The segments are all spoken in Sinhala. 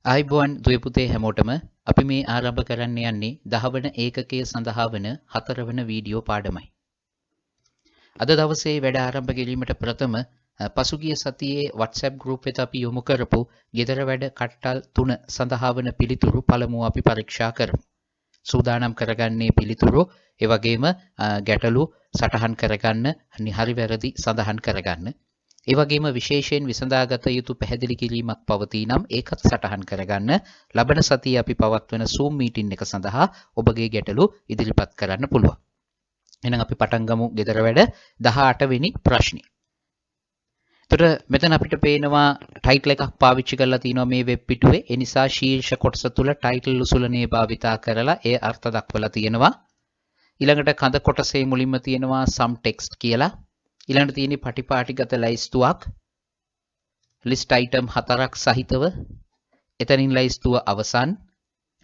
ආයිබෝන් දුවේ පුතේ හැමෝටම අපි මේ ආරම්භ කරන්න යන්නේ 10 වන ඒකකයේ සඳහා වන 4 වන වීඩියෝ පාඩමයි. අද දවසේ වැඩ ආරම්භ කිරීමට ප්‍රථම පසුගිය සතියේ WhatsApp group එකට අපි යොමු කරපු ගෙදර වැඩ කට්ටල් 3 සඳහා වන පිළිතුරු පළමුව අපි පරීක්ෂා කරමු. සූදානම් කරගන්නේ පිළිතුරු ඒ වගේම ගැටලු සටහන් කරගන්න හරි වැරදි සඳහන් කරගන්න. ඒ වගේම විශේෂයෙන් විසඳාගත යුතු පැහැදිලි කිරීමක් පවතී නම් ඒකත් සටහන් කරගන්න. ලබන සතියේ අපි පවත්වන Zoom meeting එක සඳහා ඔබගේ ගැටලු ඉදිරිපත් කරන්න පුළුවන්. එහෙනම් අපි පටන් ගමු ගෙදර වැඩ 18 වෙනි ප්‍රශ්නේ. එතකොට මෙතන අපිට පේනවා ටයිටල් එකක් පාවිච්චි කරලා තිනවා මේ වෙබ් පිටුවේ. ඒ නිසා ශීර්ෂ කොටස තුල ටයිටල් උසුලනේ භාවිතා කරලා ඒ අර්ථ දක්වලා තියෙනවා. ඊළඟට කඳ කොටසේ මුලින්ම තියෙනවා some text කියලා. ඊළඟට තියෙන්නේ පටිපාටිගත ලැයිස්තුවක් list item 4ක් සහිතව. එතනින් ලැයිස්තුව අවසන්.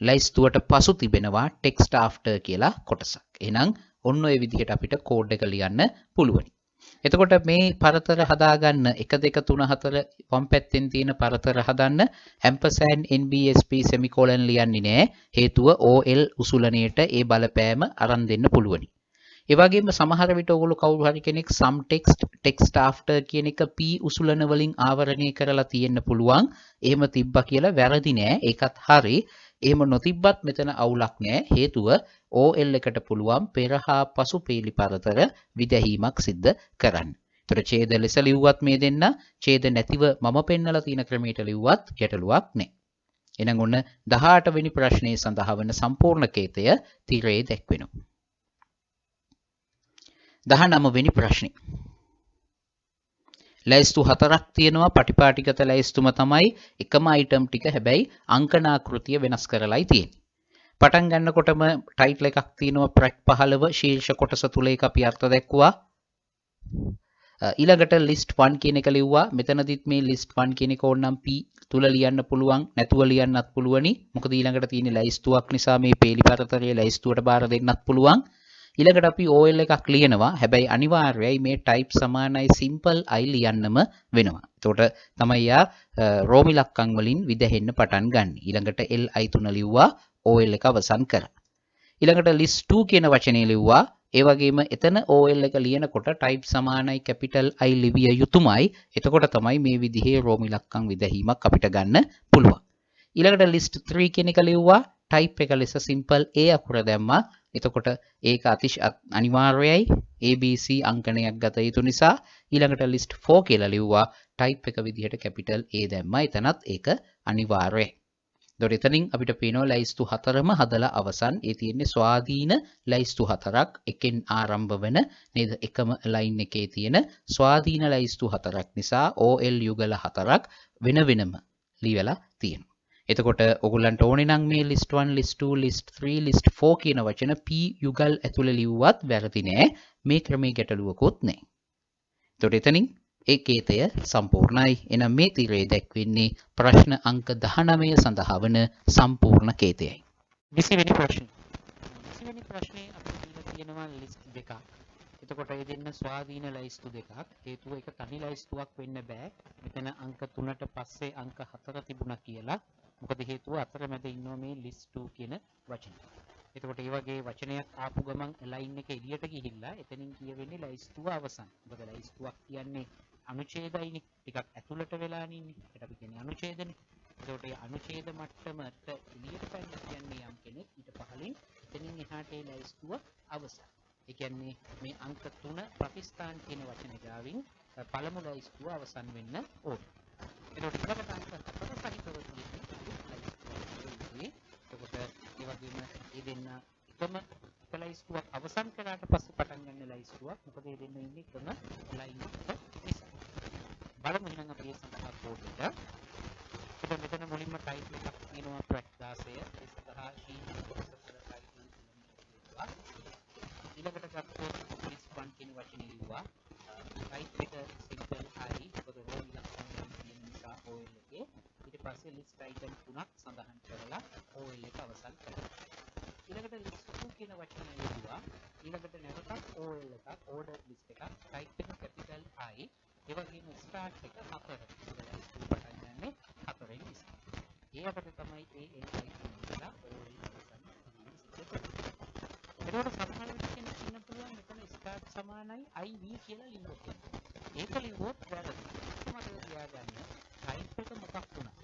ලැයිස්තුවට පසු තිබෙනවා text after කියලා කොටසක්. එහෙනම් ඔන්න ඔය විදිහට අපිට කෝඩ් එක ලියන්න පුළුවනි. එතකොට මේ පරතර හදාගන්න 1 2 3 4 වම් පැත්තෙන් තියෙන පරතර හදන්න ampersand NBSP semicolon ලියන්නේ නෑ. හේතුව OL උසුලනයට ඒ බලපෑම අරන් දෙන්න පුළුවනි. ඒ වගේම සමහර විට ඔයගොල්ලෝ කවුරු හරි කෙනෙක් some text after කියන එක p උසුලන වලින් ආවරණය කරලා තියෙන්න පුළුවන්. එහෙම තිබ්බා කියලා වැරදි නෑ. ඒකත් හරි. එහෙම නොතිබ්බත් මෙතන අවුලක් නෑ. හේතුව OL එකට පුළුවන් පෙර හා පසු පේලි පරතර විදැහීමක් සිද්ධ කරන්න. ඒතර ඡේද ලෙස ලිව්වත් මේ දෙන්න ඡේද නැතිව මම පෙන්නලා තියෙන ක්‍රමයට ලිව්වත් ගැටලුවක් නෑ. එහෙනම් ඔන්න 18 වෙනි ප්‍රශ්නයේ සඳහා වන සම්පූර්ණ කේතය තිරයේ දැක්වෙනවා. 19 වෙනි ප්‍රශ්නේ. ලැයිස්තු 4ක් තියෙනවා. පටිපාටිගත ලැයිස්තුම තමයි එකම අයිටම් ටික. හැබැයි අංකනාකෘතිය වෙනස් කරලායි තියෙන්නේ. පටන් ගන්නකොටම ටයිටල් එකක් තියෙනවා ප්‍රැක් 15 ශීර්ෂ කොටස තුල ඒක අපි අර්ථ දැක්වුවා. ඊළඟට list 1 කියන එක ලිව්වා. මෙතනදිත් මේ list 1 කියන එක ඕනනම් p තුල ලියන්න පුළුවන්, නැතුව ලියන්නත් පුළුවනි. මොකද ඊළඟට තියෙන ලැයිස්තුවක් නිසා මේ පේලි පරතරයේ ලැයිස්තුවට බාර දෙන්නත් පුළුවන්. ඊළඟට අපි OL එකක් ලියනවා. හැබැයි අනිවාර්යයි මේ type සමානයි simple i ලියන්නම වෙනවා. එතකොට තමයි යා රෝමි ලක්කම් වලින් විදහෙන්න පටන් ගන්න. ඊළඟට li3 ලිව්වා OL එක අවසන් කරා. ඊළඟට list 2 කියන වචනේ ලිව්වා. ඒ වගේම එතන OL එක ලියනකොට type සමානයි capital I ලිවිය යුතුමයි. එතකොට තමයි මේ විදිහේ රෝමි ලක්කම් විදහීමක් අපිට ගන්න පුළුවන්. ඊළඟට list 3 කියන එක ලිව්වා. type එක ලෙස simple a අකුර දැම්මා. එතකොට ඒක අනිවාර්යයි ABC අංකණයක් ගත යුතු නිසා. ඊළඟට list 4 කියලා ලිව්වා. type එක විදිහට capital A දැම්මා. එතනත් ඒක අනිවාර්යයි. එතකොට එතනින් අපිට පේනවා ලැයිස්තු 4ම හදලා අවසන්. ඒ තියෙන්නේ ස්වාධීන ලැයිස්තු 4ක්. එකෙන් ආරම්භ වෙන නේද එකම ලයින් එකේ තියෙන ස්වාධීන ලැයිස්තු 4ක් නිසා OL යුගල 4ක් වෙන වෙනම ලියලා තියෙනවා. එතකොට ඔයගොල්ලන්ට ඕනේ නම් මේ list 1 list 2 list 3 list 4 කියන වචන p යුගල් ඇතුළේ ලිව්වත් වැරදි නෑ. මේ ක්‍රමයේ ගැටලුවකුත් නෑ. එතකොට එතනින් ඒ කේතය සම්පූර්ණයි. එනම් මේ තිරේ දැක්වෙන්නේ ප්‍රශ්න අංක 19 සඳහා වන සම්පූර්ණ කේතයයි. 20 වෙනි ප්‍රශ්නේ. 20 වෙනි ප්‍රශ්නේ අපිට දීලා තියෙනවා list දෙකක්. එතකොට ඒ දෙන්න ස්වාධීන ලැයිස්තු දෙකක්. හේතුව එක තනි ලැයිස්තුවක් වෙන්න බෑ. මෙතන අංක 3ට පස්සේ අංක 4 තිබුණා කියලා. මොකද හේතුව අතරමැද ඉන්නවා මේ list 2 කියන වචනේ. එතකොට මේ වගේ වචනයක් ආපු ගමන් ලයින් එක එළියට ගිහිල්ලා එතනින් කියවෙන්නේ ලැයිස්තුව අවසන්. මොකද ලැයිස්තුවක් කියන්නේ අනුච්ඡේදයිනේ. ටිකක් ඇතුළට වෙලානේ ඉන්නේ. ඒකට අපි කියන්නේ අනුච්ඡේදනේ. එතකොට මේ අනුච්ඡේද මට්ටමට එළියට පැන්න කියන්නේ යම් කෙනෙක් ඊට පහළින් එතනින් එහාට ඒ ලැයිස්තුව අවසන්. ඒ කියන්නේ මේ අංක 3 ප්‍රතිස්ථාන කියන වචන ගාවින් පළමු ලැයිස්තුව අවසන් වෙන්න ඕනේ. එතකොට ඊළඟට අංක 4 සහිතව තියෙන්නේ. එතකොට ඒ වගේම මේ දෙන්න එකම ලැයිස්තුවක් අවසන් කරාට පස්සේ පටන් ගන්න ලැයිස්තුවක්. මොකද මේ දෙන්න ඉන්නේ එකම ලයින් එක නිසා. බලමු එහෙනම් අපි මේ සඳහා කෝඩ් එක. එතකොට මෙතන මුලින්ම ටයිප් එකක් තියෙනවා ප්‍රැක් 16. ඒ සඳහා ශීර්ෂ කොටස තුළ ටයිප් දෙකක්. ඊළඟට ගත්තොත් list 1 කියන වචනේ ලිව්වා. type එක simple i මොකද රෝල් ලක්ෂණ කියන නිසා OL එකේ. ඊට පස්සේ list item 3ක් සඳහන් කරලා OL එක අවසන් කරනවා. ඊළඟට list 2 කියන වචනේ ලිව්වා. ඊළඟට නැවතත් OL එකක් order list එකක් type එක capital I. ඒ වගේම start එක 4. ඉතින් ලැයිස්තුව පටන් ගන්නේ 4 නිසා. ඒ අපිට තමයි ඒ එන්සයිම් කියලා ඕල් අවසන් කිරීම සිද්ධ කරන්නේ. ඒකට සමහර විට කෙනෙක් ඉන්න පුළුවන් මෙතන ස්ටාර්ට් සමානයි IV කියලා ලිව්වොත්. ඒක ලිව්වොත් වැරදි. මතක තියාගන්න ටයිප් එක මොකක් වුණා.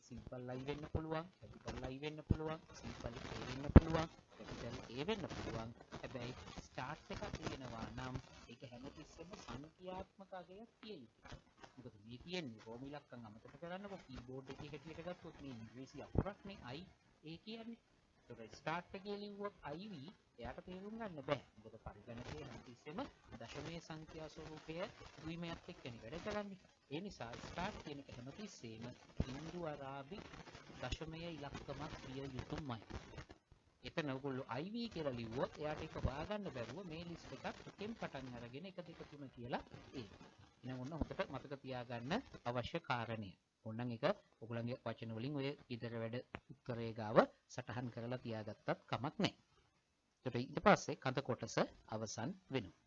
සිම්පල් I වෙන්න පුළුවන්, කැපිටල් I වෙන්න පුළුවන්, සිම්පල් A වෙන්න පුළුවන්, කැපිටල් A වෙන්න පුළුවන්. හැබැයි ස්ටාර්ට් එකක් තියෙනවා නම් ඒක හැමතිස්සෙම සංඛ්‍යාත්මක අගයක් තිය යුතුයි. මොකද මේ තියෙන්නේ රෝම ඉලක්කම් අමතක කරන්නකො කීබෝඩ් එකේ හැටියට ගත්තොත් මේ ඉංග්‍රීසි අකුරක්නේ I A කියන්නේ. ඒක ස්ටාර්ට් එකේ ලිව්වොත් IV එයාට තේරුම් ගන්න බෑ. මොකද පරිගණකයේ හැමතිස්සෙම දශමයේ සංඛ්‍යා ස්වරූපය ද්විමයත් එක්කනේ වැඩ කරන්නේ. ඒ නිසා ස්ටාර්ට් කියන එක හැමතිස්සෙම හින්දු අරාබි දශමය ඉලක්කමක් විය යුතුමයි. එතන ඔයගොල්ලෝ IV කියලා ලිව්වොත් එයාට ඒක හොයාගන්න බැරුව මේ ලිස්ට් එකක් එකෙන් පටන් අරගෙන 1 2 3 කියලා ඒ. එහෙනම් ඔන්න හොඳට මතක තියාගන්න අවශ්‍ය කාරණය. ඕනනම් ඒක ඔයගොල්ලන්ගේ වචන වලින් ඔය ඉදර වැඩ උත්තරේ ගාව සටහන් කරලා තියාගත්තත් කමක් නැහැ. ඊට පස්සේ කඳ කොටස අවසන් වෙනවා.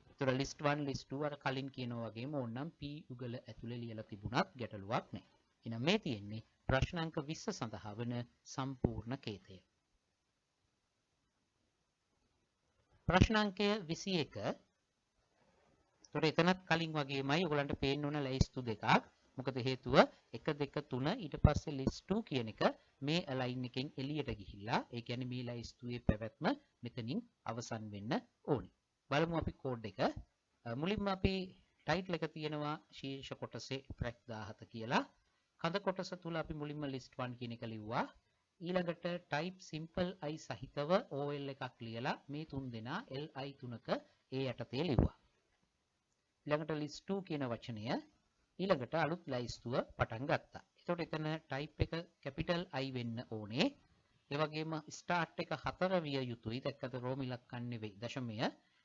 ඒතර ලිස්ට් 1 ලිස්ට් 2 අර කලින් කියනවා වගේම ඕනනම් P යුගල ඇතුලේ ලියලා තිබුණත් ගැටලුවක් නැහැ. එහෙනම් මේ තියෙන්නේ ප්‍රශ්නාංක 20 සඳහා වන සම්පූර්ණ කේතය. ප්‍රශ්නාංකය 21. ඒතර එතනත් කලින් වගේමයි ඔයගලන්ට පේන්න ඕන ලයිස්තු දෙකක්. මොකද හේතුව 1 2 3 ඊට පස්සේ ලිස්ට් 2 කියන එක මේ අලයින් එකෙන් එළියට ගිහිල්ලා ඒ කියන්නේ මේ ලයිස්තුවේ පැවැත්ම මෙතනින් අවසන් වෙන්න ඕනේ. බලමු අපි කෝඩ් එක. මුලින්ම අපි ටයිටල් එක තියෙනවා ශීර්ෂ කොටසේ ප්‍රැක් 17 කියලා. කඳ කොටස තුල අපි මුලින්ම ලිස්ට් 1 කියන එක ලිව්වා. ඊළඟට type simple I සහිතව OL එකක් ලියලා මේ තුන් දෙනා LI 3ක ඒ යටතේ ලිව්වා. ඊළඟට list 2 කියන වචනය ඊළඟට අලුත් ලයිස්තුව පටන් ගත්තා. ඒතකොට එතන type එක capital I වෙන්න ඕනේ. ඒ වගේම start එක 4 විය යුතුයි. දැක්කද රෝම ඉලක්කම් නෙවෙයි දශමය.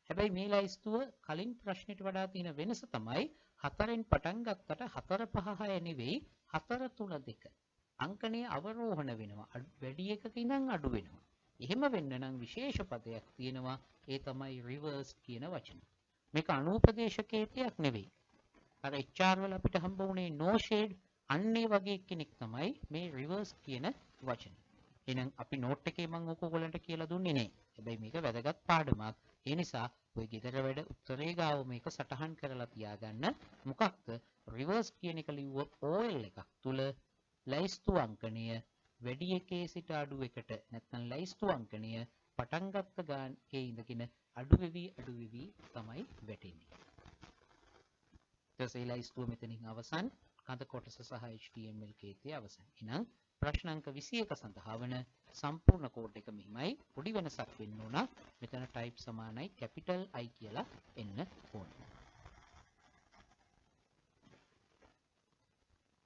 හැබැයි මේ ලයිස්තුව කලින් ප්‍රශ්නෙට වඩා තියෙන වෙනස තමයි 4න් පටන් ගත්තට 4 5 6 නෙවෙයි 4 3 2. අංකණය අවරෝහණ වෙනවා. වැඩි එකක ඉඳන් අඩු වෙනවා. එහෙම වෙන්න නම් විශේෂ පදයක් තියෙනවා. ඒ තමයි reverse කියන වචන. මේක අනුපදේශකේතයක් නෙවෙයි. අර HR වල අපිට හම්බ වුණේ no shade අන්නේ වගේ කෙනෙක් තමයි මේ reverse කියන වචන. එහෙනම් අපි note එකේ මම ඔයගොල්ලන්ට කියලා දුන්නේ නේ. හැබැයි මේක වැදගත් පාඩමක්. ඒ නිසා ඔය ගෙදර වැඩ උත්තරේ ගාව මේක සටහන් කරලා තියාගන්න. මොකක්ද reverse කියන එක ලිව්වොත් OL එකක් තුල ලයිස්තු අංකණය වැඩි එකේ සිට අඩු එකට නැත්නම් ලයිස්තු අංකණය පටන් ගත්ත ගානකේ ඉඳගෙන අඩු වෙවි තමයි වැටෙන්නේ. ඊට ලයිස්තුව මෙතනින් අවසන් කඳ කොටස සහ HTML කේතය අවසන්. එහෙනම් ප්‍රශ්න අංක 21 සඳහා වන සම්පූර්ණ කෝඩ් එක මෙහිමයි. පොඩි වෙනසක් වෙන්න ඕන. මෙතන type සමානයි capital I කියලා එන්න ඕන.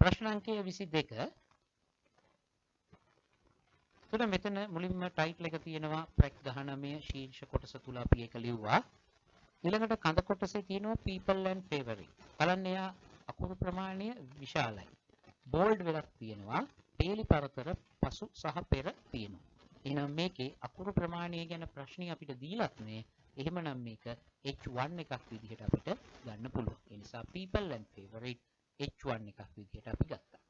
ප්‍රශ්න අංකය 22. තුන මෙතන මුලින්ම ටයිටල් එක තියෙනවා ප්‍රැක් 19 ශීර්ෂ කොටස තුල අපි ඒක ලිව්වා. ඊළඟට කඳ කොටසේ තියෙනවා people and favorite. බලන්න එයා අකුරු ප්‍රමාණය විශාලයි. bold වෙලක් තියෙනවා. පේලි පරතර පසු සහ පෙර තියෙනවා. එහෙනම් මේකේ අකුරු ප්‍රමාණය ගැන ප්‍රශ්නේ අපිට දීලත් නේ. එහෙමනම් මේක H1 එකක් විදිහට අපිට ගන්න පුළුවන්. ඒ නිසා people and favorite H1 එකක් විදිහට අපි ගත්තා.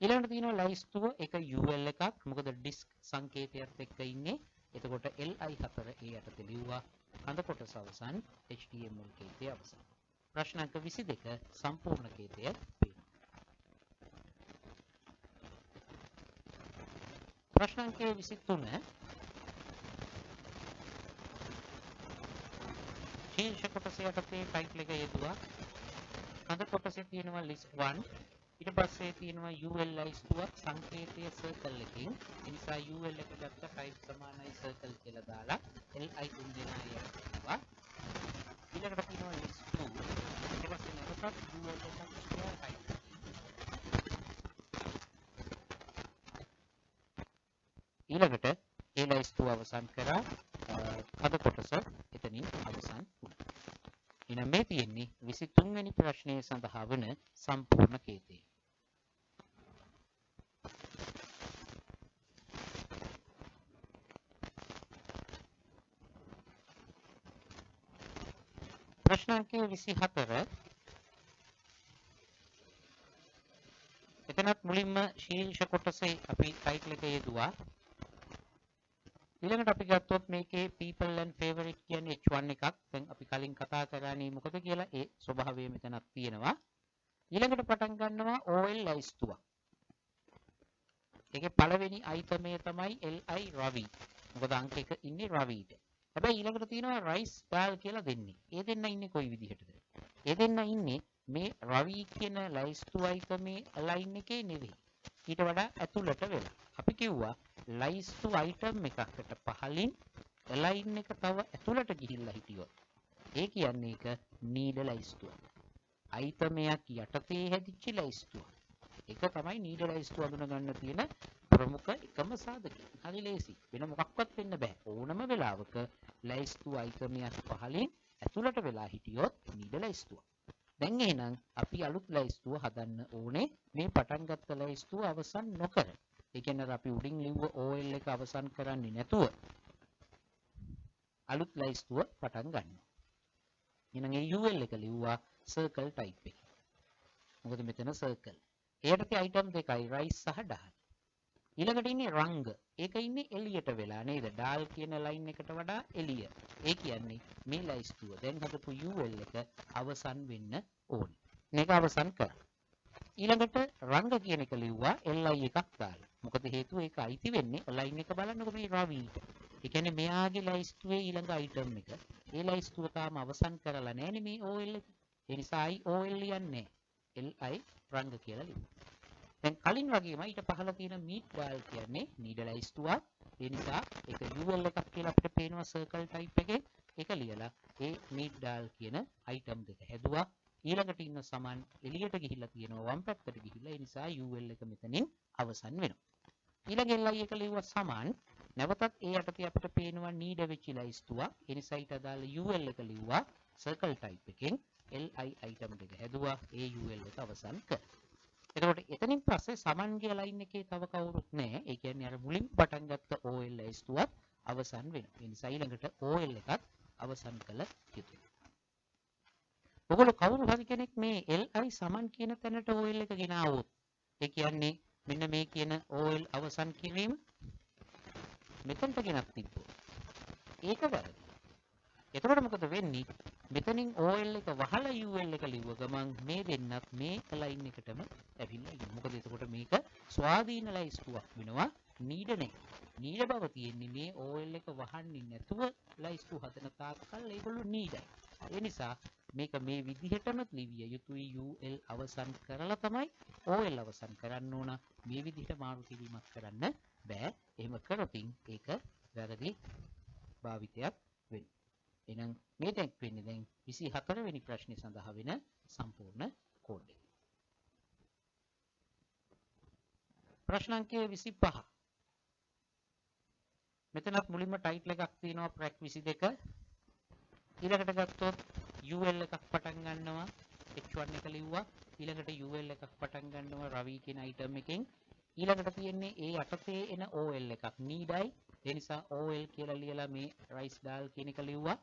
ඊළඟට තියෙනවා ලයිස්තුව එක UL එකක්. මොකද ඩිස්ක් සංකේතයත් එක්ක ඉන්නේ. එතකොට LI4 ඒ යටතේ ලිව්වා. කඳ කොටස අවසන් HTML කේතය අවසන්. ප්‍රශ්න අංක 22 සම්පූර්ණ කේතය පේනවා. ප්‍රශ්න අංක 23 ශීර්ෂ කොටස යටතේ ටයිටල් එක යෙදුවා. කඳ කොටසේ තියෙනවා list 1. ඊට පස්සේ තියෙනවා UL ලයිස්තුවක් සංකේතය circle එකකින්. ඒ නිසා UL එක ගත්ත type සමානයි circle කියලා දාලා LI තුන් දෙනා යනවා. ඊළඟට තියෙනවා list 2. ඊට පස්සේ නැවතත් UL එකක් කියලා type. ඊළඟට ඒ ලයිස්තුව අවසන් කරා කඳ කොටස එතනින් අවසන් වුණා. එහෙනම් මේ තියෙන්නේ 23 වෙනි ප්‍රශ්නය සඳහා වන සම්පූර්ණ කේතය. ප්‍රශ්න අංකය 24. එතනත් මුලින්ම මුලින්ම ශීර්ෂ කොටසේ අපි ටයිටල් එක යෙදුවා. ඊළඟට අපි ගත්තොත් මේකේ people and favorite කියන්නේ H1 එකක්. දැන් අපි කලින් කතා කරන්නේ මොකද කියලා ඒ ස්වභාවය මෙතනක් තියෙනවා. ඊළඟට පටන් ගන්නවා OL ලයිස්තුවක්. ඒකේ පළවෙනි අයිටමේ තමයි LI රවි. මොකද අංක 1 ඉන්නේ රවිට. හැබැයි ඊළඟට තියෙනවා rice dal කියලා දෙන්නේ. ඒ දෙන්න ඉන්නේ කොයි විදිහටද? ඒ දෙන්න ඉන්නේ මේ රවි කියන ලයිස්තු අයිටමේ ලයින් එකේ නෙවෙයි. ඊට වඩා ඇතුළට වෙලා. අපි කිව්වා ලයිස්තු අයිටම් එකකට පහලින් ලයින් එක තව ඇතුළට ගිහිල්ලා හිටියොත් ඒ කියන්නේ ඒක නීඩ ලයිස්තුවක්. අයිටමයක් යටතේ හැදිච්ච ලයිස්තුවක්. ඒක තමයි නීඩ ලයිස්තුව අඳුන ගන්න තියෙන ප්‍රමුඛ එකම සාධකය. හරි ලේසි. වෙන මොකක්වත් වෙන්න බෑ. ඕනම වෙලාවක ලයිස්තු අයිටමයක් පහලින් ඇතුළට වෙලා හිටියොත් නීඩ ලයිස්තුවක්. දැන් එහෙනම් අපි අලුත් ලයිස්තුව හදන්න ඕනේ මේ පටන් ගත්ත ලයිස්තුව අවසන් නොකර. ඒ කියන්නේ අපි උඩින් ලිව්ව OL එක අවසන් කරන්නේ නැතුව අලුත් ලයිස්තුව පටන් ගන්නවා. එහෙනම් ඒ UL එක ලිව්වා circle type එක. මොකද මෙතන circle. ඒකට තියෙ item දෙකයි rice සහ dal. ඊළඟට ඉන්නේ රංග. ඒක ඉන්නේ එළියට වෙලා නේද? dal කියන line එකට වඩා එළිය. ඒ කියන්නේ මේ ලයිස්තුව දැන් හදපු UL එක අවසන් වෙන්න ඕනේ. මේක අවසන් කරා. ඊළඟට රංග කියන එක ලිව්වා LI එකක් දාලා. මොකද හේතුව ඒක අයිති වෙන්නේ line එක බලන්නකො මේ රවිට. ඒ කියන්නේ මෙයාගේ ලයිස්තුවේ ඊළඟ item එක. ඒ ලයිස්තුව තාම අවසන් කරලා නැහැ නේ මේ OL එක. ඒ නිසා OL ලියන්නේ LI රංග කියලා ලිව්වා. දැන් කලින් වගේම ඊට පහළ තියෙන meat dal කියන්නේ නීඩ ලයිස්තුවක්. ඒ නිසා ඒක UL එකක් කියලා අපිට පේනවා circle type එකේ. ඒක ලියලා ඒ meat dal කියන item දෙක හැදුවා. ඊළඟට ඉන්න සමන් එළියට ගිහිල්ලා තියෙනවා වම් පැත්තට ගිහිල්ලා. ඒ නිසා UL එක මෙතනින් අවසන් වෙනවා. ඊළඟ LI එක ලිව්වා සමන්. නැවතත් ඒ යටතේ අපිට පේනවා නීඩ වෙච්ච ලයිස්තුවක්. ඒ නිසා ඊට අදාළ UL එක ලිව්වා circle type එකෙන් LI item දෙක හැදුවා. ඒ UL එක අවසන් කරා. එතකොට එතනින් පස්සේ සමන්ගේ ලයින් එකේ තව කවුරුත් නැහැ. ඒ කියන්නේ අර මුලින් පටන් ගත්ත OL ලයිස්තුවත් අවසන් වෙනවා. ඒ නිසා ඊළඟට OL එකත් අවසන් කළ යුතුයි. ඔගොල්ලෝ කවුරු හරි කෙනෙක් මේ LI සමන් කියන තැනට OL එක ගෙනාවොත් ඒ කියන්නේ මෙන්න මේ කියන OL අවසන් කිරීම මෙතනට ගෙනත් තිබ්බොත් ඒක වැරදි. එතකොට මොකද වෙන්නේ? මෙතනින් OL එක වහලා UL එක ලිව්ව ගමන් මේ දෙන්නත් මේ ලයින් එකටම ඇවිල්ලා ඉන්නේ. මොකද එතකොට මේක ස්වාධීන ලයිස්තුවක් වෙනවා. නීඩ නේ. නීඩ බව තියෙන්නේ මේ OL එක වහන්නේ නැතුව ලයිස්තු හදන තාක්කල් ඒගොල්ලෝ නීඩයි. ඒ නිසා මේක මේ විදිහටම ලිවිය යුතුයි. UL අවසන් කරලා තමයි OL අවසන් කරන්න ඕන. මේ විදිහට මාරු කිරීමක් කරන්න බෑ. එහෙම කරොතින් ඒක වැරදි භාවිතයක් වෙනවා. එහෙනම් මේ දැන් වෙන්නේ දැන් 24 වෙනි ප්‍රශ්නේ සඳහා වෙන සම්පූර්ණ කෝඩ් එක. ප්‍රශ්න අංකය 25. මෙතනත් මුලින්ම ටයිටල් එකක් තියෙනවා ප්‍රැක් 22. ඊළඟට ගත්තොත් UL එකක් පටන් ගන්නවා H1 එක ලිව්වා. ඊළඟට UL එකක් පටන් ගන්නවා රවි කියන item එකෙන්. ඊළඟට තියෙන්නේ ඒ යටතේ එන OL එකක් නීඩයි. ඒ නිසා OL කියලා ලියලා මේ rice dal කියන එක ලිව්වා.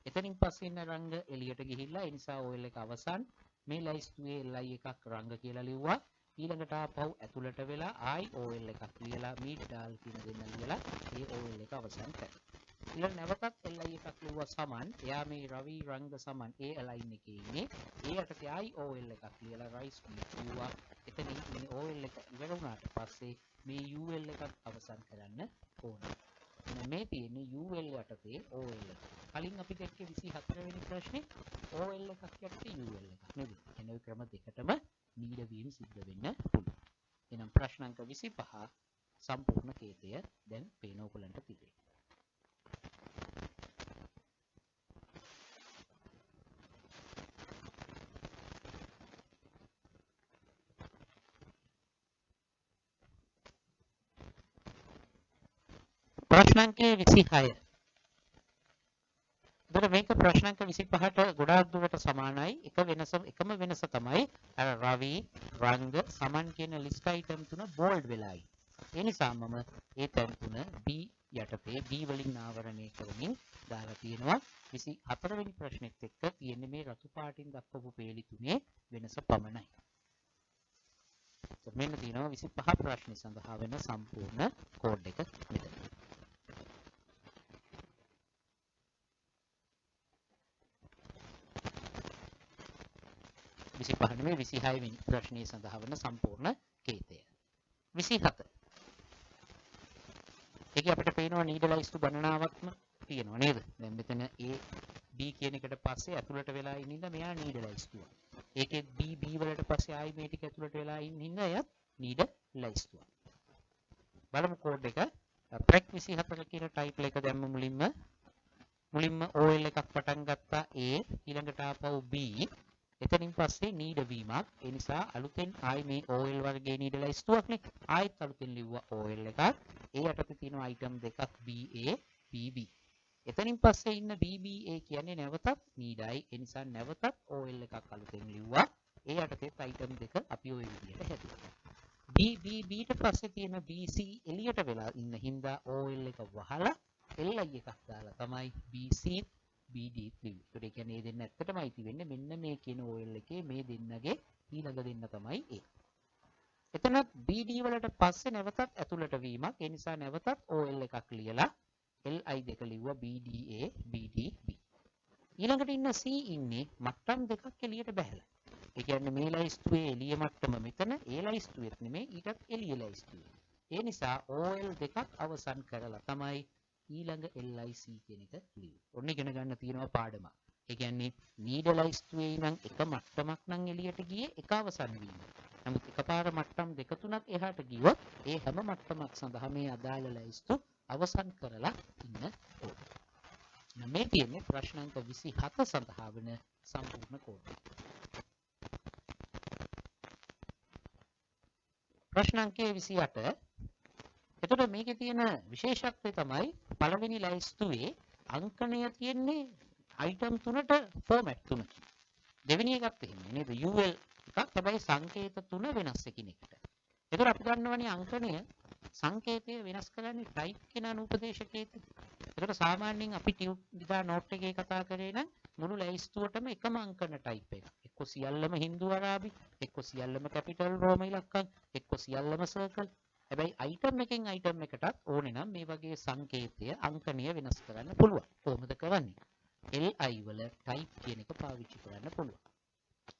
එතනින් පස්සේ ඉන්න රංග එළියට ගිහිල්ලා ඒ නිසා OL එක අවසන්. මේ ලයිස්තුවේ LI එකක් රංග කියලා ලිව්වා. ඊළඟට ආපහු ඇතුළට වෙලා ආයි OL එකක් ලියලා meat dal කියන දෙන්න ලියලා ඒ OL එක අවසන් කරා. ඊළඟ නැවතත් LI එකක් ලිව්වා සමන්. එයා මේ රවි රංග සමන් ඒ line එකේ ඉන්නේ. ඒ යටතේ ආයි OL එකක් ලියලා rice ලිව්වා. එතනින් මේ OL එක ඉවර වුණාට පස්සේ මේ UL එකත් අවසන් කරන්න ඕනේ. මේ තියෙන්නේ UL යටතේ OL එක. කලින් අපි දැක්කේ 24 වෙනි ප්‍රශ්නේ OL එකක් යටතේ UL එකක් නේද? එන ඔය ක්‍රම දෙකටම නීඩ වීම සිද්ධ වෙන්න පුළුවන්. එහෙනම් ප්‍රශ්න අංක 25 සම්පූර්ණ කේතය දැන් පේන ඔයගලන්ට තිබේ. ප්‍රශ්න අංක 26. එතකොට මේක ප්‍රශ්න අංක 25ට ගොඩාක් දුරට සමානයි. එකම වෙනස තමයි අර රවි රංග සමන් කියන ලිස්ට් අයිටම් තුන බෝල්ඩ් වෙලායි. ඒ නිසා මම ඒ තැන් තුන B යටතේ B වලින් ආවරණය කරමින් දාලා තියෙනවා. 24 වෙනි ප්‍රශ්නෙත් එක්ක තියෙන්නේ මේ රතු පාටින් දක්වපු පේලි තුනේ වෙනස පමණයි. මෙන්න තියෙනවා 25 ප්‍රශ්න සඳහා වෙන සම්පූර්ණ කෝඩ් එක මෙතන. 25 නෙමෙයි 26 වෙනි ප්‍රශ්නය සඳහා වෙන සම්පූර්ණ කේතය. 27. ඒකේ අපිට පේනවා නීඩලයිස්තු ගණනාවක්ම තියෙනවා නේද? දැන් මෙතන A B කියන එකට පස්සේ ඇතුළට වෙලා ඉන්න ඉඳ මෙයා නීඩලයිස්තුව. ඒකේ B වලට පස්සේ ආයි මේ ටික ඇතුළට වෙලා ඉන්න ඉඳ එයත් නීඩලයිස්තුව. බලමු කෝඩ් එක. ප්‍රෙක් 24 කියන ටයිටල් එක දැම්ම මුලින්ම OL එකක් පටන් ගත්තා A ඊළඟට ආපහු B එතනින් පස්සේ නීඩ වීමක්. ඒ නිසා අලුතෙන් ආයි මේ OL වර්ගයේ නීඩලයිස්තුවක් නේ. ආයිත් අලුතෙන් ලිව්වා OL එකක්. ඒ යටතේ තියෙනවා අයිටම් දෙකක් BA BB. එතනින් පස්සේ ඉන්න BBA කියන්නේ නැවතත් නීඩයි. ඒ නිසා නැවතත් OL එකක් අලුතෙන් ලිව්වා. ඒ යටතේ අයිටම් දෙක අපි ওই විදිහට හැදුවා. BBට පස්සේ තියෙන BC එළියට වෙලා ඉන්න හින්දා OL එක වහලා LI එකක් දාලා තමයි BC BD ලිව්වේ. ඒ කියන්නේ මේ දෙන්න ඇත්තටම අයිති වෙන්නේ මෙන්න මේ කියන OL එකේ මේ දෙන්නගේ ඊළඟ දෙන්න තමයි A. එතනත් BD වලට පස්සේ නැවතත් ඇතුළට වීමක්. ඒ නිසා නැවතත් OL එකක් ලියලා LI දෙක ලිව්වා BDA BDB. ඊළඟට ඉන්න C ඉන්නේ මට්ටම් දෙකක් එළියට බහැලා. ඒ කියන්නේ මේ ලයිස්තුවේ එළිය මට්ටම මෙතන, ඒ ලයිස්තුවෙත් නෙමෙයි ඊටත් එළිය ලයිස්තුවේ. ඒ නිසා OL දෙකක් අවසන් කරලා තමයි ඊළඟ LIC කියන එක ලියුවේ. ඔන්න ඉගෙන ගන්න තියෙනවා පාඩමක්. ඒ කියන්නේ නීඩ ලයිස්තුවේ ඉඳන් එක මට්ටමක් නම් එළියට ගියේ එක අවසන් වීම. නමුත් එකපාර මට්ටම් දෙක තුනක් එහාට ගියොත් ඒ හැම මට්ටමක් සඳහා මේ අදාළ ලයිස්තු අවසන් කරලා ඉන්න ඕනේ. මේ තියෙන්නේ ප්‍රශ්න අංක 27 සඳහා වෙන සම්පූර්ණ කෝඩ්. ප්‍රශ්න අංකය 28. එතකොට මේකේ තියෙන විශේෂත්වය තමයි පළවෙනි ලයිස්තුවේ අංකණය තියෙන්නේ අයිටම් තුනට ෆෝමැට් තුනකින්. දෙවෙනි එකත් එහෙමයි නේද? UL එකක් හැබැයි සංකේත තුන වෙනස් එකිනෙකට. එතකොට අපි ගන්නවනේ අංකණය සංකේතය වෙනස් කරන්නේ ටයිප් කියන අනුපදේශකයේද. එතකොට සාමාන්‍යයෙන් අපි ටියුට් නෝට් එකේ කතා කරේ නම් මුළු ලයිස්තුවටම එකම අංකන ටයිප් එකක්. එක්ක සියල්ලම හින්දු අරාබි, එක්ක සියල්ලම කැපිටල් රෝම ඉලක්කම්, එක්ක සියල්ලම සර්කල්. හැබැයි අයිටම් එකෙන් අයිටම් එකටත් ඕනේ නම් මේ වගේ සංකේතය අංකණය වෙනස් කරන්න පුළුවන්. කොහොමද කරන්නේ? LI වල ටයිප් කියන එක පාවිච්චි කරන්න පුළුවන්.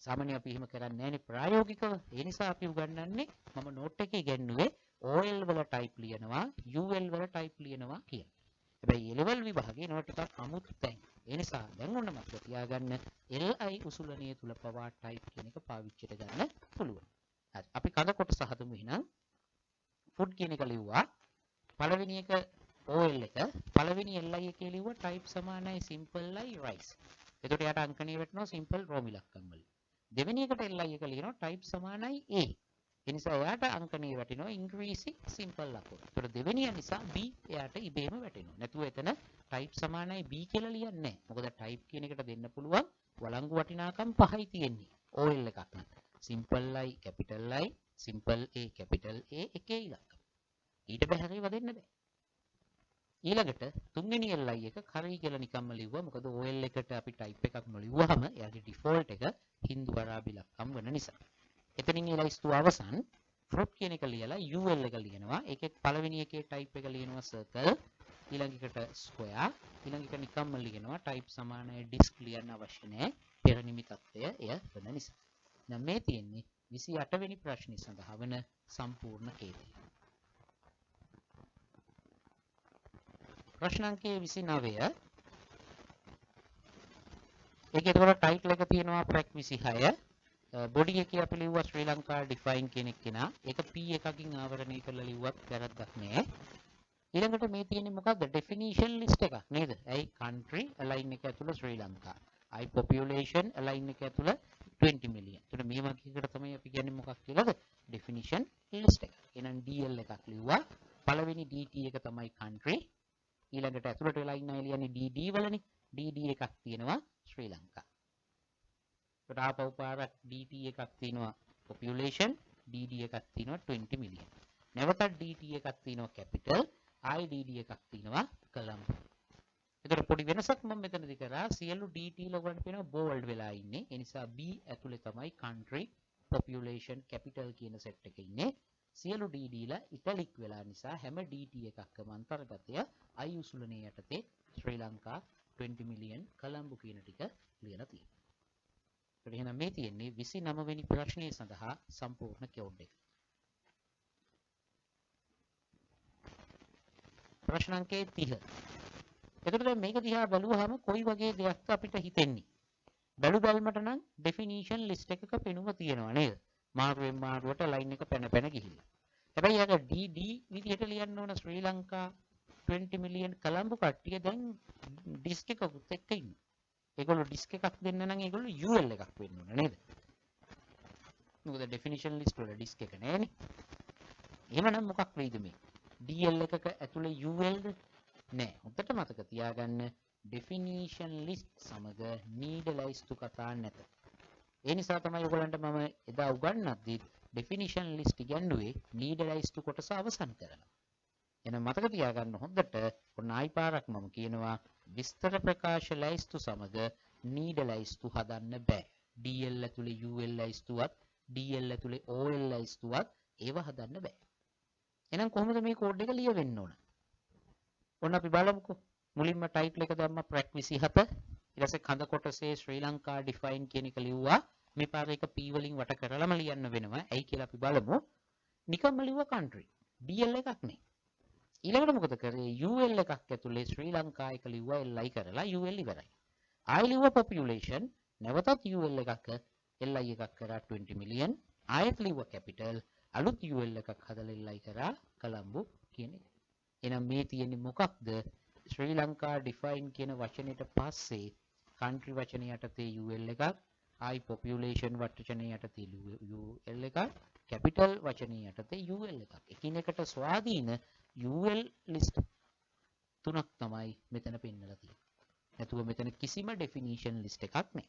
සාමාන්‍යයෙන් අපි එහෙම කරන්නේ නැහැනේ ප්‍රායෝගිකව. ඒ නිසා අපි උගන්වන්නේ මම නෝට් එකේ ඉගෙනුවේ OL වල ටයිප් ලියනවා, UL වල ටයිප් ලියනවා කියලා. හැබැයි A-level විභාගේ නෝට් ටිකක් අමුත්තයි. ඒ නිසා දැන් ඔන්න මතක තියාගන්න LI උසුලනිය තුල පවා ටයිප් කියන එක පාවිච්චිට ගන්න පුළුවන්. හරි. අපි කඳ කොටස හදමු එහෙනම්. ෆුඩ් කියන එක ලිව්වා. පළවෙනි එක OL එක, පළවෙනි LI එකේ ලිව්වා ටයිප් සමානයි simple යි rice. එතකොට යාට අංකණිය වැටෙනවා simple රෝම ඉලක්කම් වලින්. දෙවෙනි එකට LI එක ලියනවා ටයිප් සමානයි A. ඒ නිසා එයාට අංකණිය වැටෙනවා ඉංග්‍රීසි සිම්පල් ලකුණු. ඒතකොට දෙවෙනිය නිසා B එයාට ඉබේම වැටෙනවා. නැතුව එතන ටයිප් සමානයි B කියලා ලියන්නේ නැහැ. මොකද ටයිප් කියන එකට දෙන්න පුළුවන් වළංගු වටිනාකම් පහයි තියෙන්නේ. OL එකක් නම්. Simple I, capital I, simple A, capital A එකේ ඉලක්කම්. ඊට බැහැරව දෙන්න බෑ. ඊළඟට තුන්වෙනි LI එක කරි කියලා නිකම්ම ලිව්වා. මොකද OL එකට අපි ටයිප් එකක් නොලිව්වහම එයාගේ ඩිෆෝල්ට් එක හින්දු අරාබි ඉලක්කම් වෙන නිසා. එතනින් ඒ ලයිස්තුව අවසන් ෆෘට් කියන එක ලියලා UL එක ලියනවා. ඒකේ පළවෙනි එකේ ටයිප් එක ලියනවා සර්කල්, ඊළඟ එකට ස්ක්වයර්, ඊළඟ එක නිකම්ම ලියනවා ටයිප් සමානයි ඩිස්ක් ලියන්න අවශ්‍ය නැහැ. පෙරනිමි තත්ත්වය එය වෙන නිසා. දැන් මේ තියෙන්නේ 28 වෙනි ප්‍රශ්නය සඳහා වෙන සම්පූර්ණ කේතය. ප්‍රශ්න අංකය 29. ඒකේ ඒතකොට ටයිටල් එක තියෙනවා ප්‍රෙක් 26. බොඩි එකේ අපි ලිව්වා ශ්‍රී ලංකා ඩිෆයින් කෙනෙක් කෙනා. ඒක P එකකින් ආවරණය කරලා ලිව්වත් වැරද්දක් නෑ. ඊළඟට මේ තියෙන්නේ මොකක්ද? ඩෙෆිනිෂන් ලිස්ට් එකක් නේද? ඇයි country align එක ඇතුළේ ශ්‍රී ලංකා. I population align එක ඇතුළේ 20 million. එතකොට මේ වගේකට තමයි අපි කියන්නේ මොකක් කියලාද? ඩෙෆිනිෂන් ලිස්ට් එක. එහෙනම් DL එකක් ලිව්වා. පළවෙනි DT එක තමයි country. ඊළඟට ඇතුළට වෙලා ඉන්න අය ලියන්නේ DD වලනේ. DD එකක් තියෙනවා ශ්‍රී ලංකා. ඒකට ආපහු පාරක් DT එකක් තියෙනවා population, DD එකක් තියෙනවා 20 million. නැවතත් DT එකක් තියෙනවා capital, IDD එකක් තියෙනවා column. ඒතර පොඩි වෙනසක් මම මෙතනදී කරා. සියලු DT ලොගොන් පේනවා bold වෙලා ඉන්නේ. ඒ නිසා B ඇතුලේ තමයි country population capital කියන set එකේ ඉන්නේ. සියලු D දීලා ඉටලික් වෙලා නිසා හැම DT එකක්කම අන්තර්ගතය I උසුලනේ යටතේ ශ්‍රී ලංකා 20 million කොළඹ කියන ටික ලියලා තියෙනවා. ඒත් එහෙනම් මේ තියෙන්නේ 29 වෙනි ප්‍රශ්නය සඳහා සම්පූර්ණ කෝඩ් එක. ප්‍රශ්න අංකය 30. එතකොට මේක දිහා බලුවාම කොයි වගේ දෙයක්ද අපිට හිතෙන්නේ? බැලු බැලමට නම් definition list එකක පෙනුම තියෙනවා නේද? මාරුවෙන් මාරුවට line එක පැන පැන ගිහිල්ලා. හැබැයි අර DD විදිහට ලියන්න ඕන ශ්‍රී ලංකා 20 million කොළඹ කට්ටිය දැන් disk එකකුත් එක්ක ඉන්නවා. ඒගොල්ලෝ disk එකක් දෙන්න නම් ඒගොල්ලෝ UL එකක් වෙන්න ඕන නේද? මොකද definition list වල disk එක නැහැනේ. එහෙමනම් මොකක් වෙයිද මේ? DL එකක ඇතුලේ UL ද නෑ. හොඳට මතක තියාගන්න definition list සමග needleized කතා නැත. ඒ නිසා තමයි ඔයගලන්ට මම එදා උගන්වද්දී definition list ඉගන්නුවේ needleized කොටස අවසන් කරලා. එහෙනම් මතක තියාගන්න හොඳට ඔන්න ආයි පාරක් මම කියනවා විස්තර ප්‍රකාශ ලයිස්තු සමග needleized හදන්න බෑ. DL ඇතුලේ UL ලයිස්තුවත් DL ඇතුලේ OL ලයිස්තුවත් ඒව හදන්න බෑ. එහෙනම් කොහොමද මේ කෝඩ් එක ලියවෙන්න ඕන? ඔන්න අපි බලමුකෝ. මුලින්ම ටයිටල් එක දැම්මා ප්‍රැක් 27. ඊට පස්සේ කඳ කොටසේ ශ්‍රී ලංකා ඩිෆයින් කියන එක ලිව්වා. මේ පාර එක P වලින් වට කරලාම ලියන්න වෙනවා. ඇයි කියලා අපි බලමු. නිකම්ම ලිව්වා country. DL එකක් නේ. ඊළඟට මොකද කරේ? UL එකක් ඇතුලේ ශ්‍රී ලංකා එක ලිව්වා LI කරලා UL ඉවරයි. ආයෙ ලිව්වා population. නැවතත් UL එකක් LI එකක් කරා 20 million. ආයෙත් ලිව්වා capital. අලුත් UL එකක් හදලා LI කරා කොළඹ කියන එක. එහෙනම් මේ තියෙන්නේ මොකක්ද? ශ්‍රී ලංකා define කියන වචනයට පස්සේ country වචනය යටතේ UL එකක්, I population වචනය යටතේ UL එකක්, capital වචනය යටතේ UL එකක්. එකිනෙකට ස්වාධීන UL list තුනක් තමයි මෙතන පෙන්නලා තියෙන්නේ. නැතුව මෙතන කිසිම definition list එකක් නැහැ.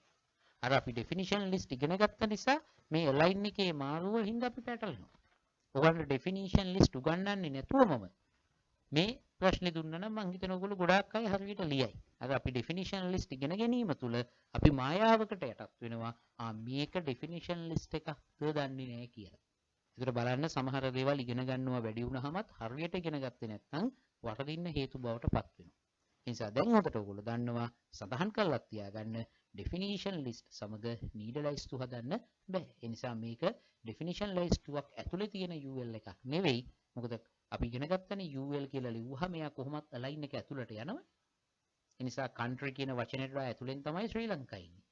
අර අපි definition list ඉගෙන ගත්ත නිසා මේ align එකේ මාරුව හින්දා අපි පැටලෙනවා. ඔයගොල්ලෝ definition list උගන්වන්නේ නැතුවමම මේ ප්‍රශ්නේ දුන්නා නම් මං හිතන ඔයගොල්ලෝ ගොඩාක් අය හරියට ලියයි. අර අපි definition list ඉගෙන ගැනීම තුළ අපි මායාවකට යටත් වෙනවා. මේක definition list එකක්ද දන්නේ නැහැ කියලා. ඒකට බලන්න සමහර දේවල් ඉගෙන ගන්නවා වැඩි වුණාමත් හරියට ඉගෙන ගත්තේ නැත්නම් වරදින්න හේතු බවට පත් වෙනවා. ඒ නිසා දැන් හොඳට ඔයගොල්ලෝ දන්නවා සඳහන් කරලා තියාගන්න definition list සමග needleized හදන්න බෑ. ඒ නිසා මේක definition list එකක් ඇතුලේ තියෙන UL එකක් නෙවෙයි. මොකද අපි ඉගෙන ගත්තනේ UL කියලා ලිව්වහම එයා කොහොමත් align එක ඇතුළට යනවා. ඒ නිසා country කියන වචනේට වඩා ඇතුලෙන් තමයි ශ්‍රී ලංකාව ඉන්නේ.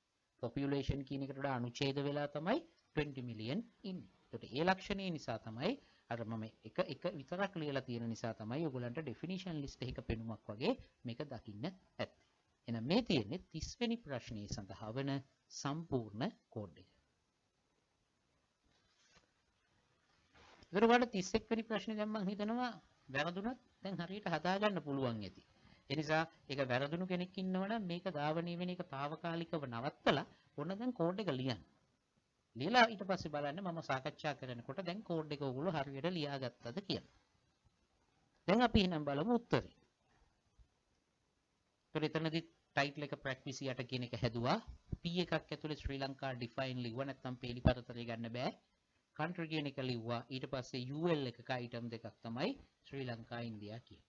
population කියන එකට වඩා අනුච්ඡේද වෙලා තමයි 20 million ඉන්නේ. ඒකට ඒ ලක්ෂණය නිසා තමයි අර මම එක විතරක් ලියලා තියෙන නිසා තමයි ඔයගොල්ලන්ට definition list එකක පෙනුමක් වගේ මේක දකින්න ඇත්තේ. එහෙනම් මේ තියෙන්නේ 30 වෙනි ප්‍රශ්නයේ සඳහා වන සම්පූර්ණ කෝඩ් එක. ඒකට 31 වෙනි ප්‍රශ්නේ දැන් මම හිතනවා වැරදුනත් දැන් හරියට හදාගන්න පුළුවන් ඇති. ඒ නිසා ඒක වැරදුණු කෙනෙක් ඉන්නවනම් මේක ධාවනීය වෙන එක తాවකාලිකව නවත්තලා ඔන්න දැන් කෝඩ් එක ලියන්න. ලියලා ඊට පස්සේ බලන්න මම සාකච්ඡා කරනකොට දැන් කෝඩ් එක ඔයගොල්ලෝ හරියට ලියාගත්තද කියලා. දැන් අපි එහෙනම් බලමු උත්තරේ. එතනදී ටයිටල් එක ප්‍රැක්ටිස් 28 කියන එක හැදුවා. P එකක් ඇතුලේ ශ්‍රී ලංකා ඩිෆයින් ලිව්වා නැත්නම් පේලි පරතරය ගන්න බෑ. country කියන එක ලිව්වා. ඊට පස්සේ UL එකක item දෙකක් තමයි ශ්‍රී ලංකා ඉන්දියා කියන්නේ.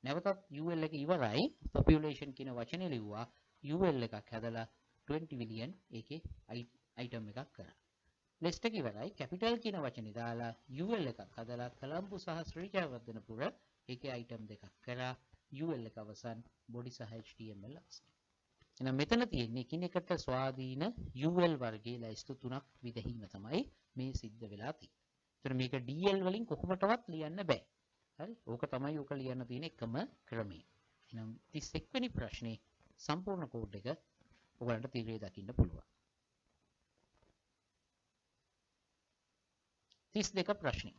නැවතත් UL එක ඉවරයි. population කියන වචනේ ලිව්වා. UL එකක් හදලා 20 million ඒකේ item එකක් කරා. list එක ඉවරයි. capital කියන වචනේ දාලා UL එකක් හදලා කොළඹ සහ ශ්‍රී ජයවර්ධනපුර ඒකේ item දෙකක් කරා. UL එක අවසන් body සහ HTML අවසන්. එහෙනම් මෙතන තියෙන්නේ කිනෙකට ස්වාධීන UL වර්ගයේ ලයිස්තු තුනක් විදහිම තමයි මේ සිද්ධ වෙලා තියෙන්නේ. ඒතර මේක DL වලින් කොහොමදවත් ලියන්න බෑ. හරි? ඕක තමයි ඕක ලියන්න තියෙන එකම ක්‍රමය. එහෙනම් 31 වෙනි ප්‍රශ්නේ සම්පූර්ණ කෝඩ් එක ඔයගලන්ට තීරේ දකින්න පුළුවන්. 32 ප්‍රශ්නේ.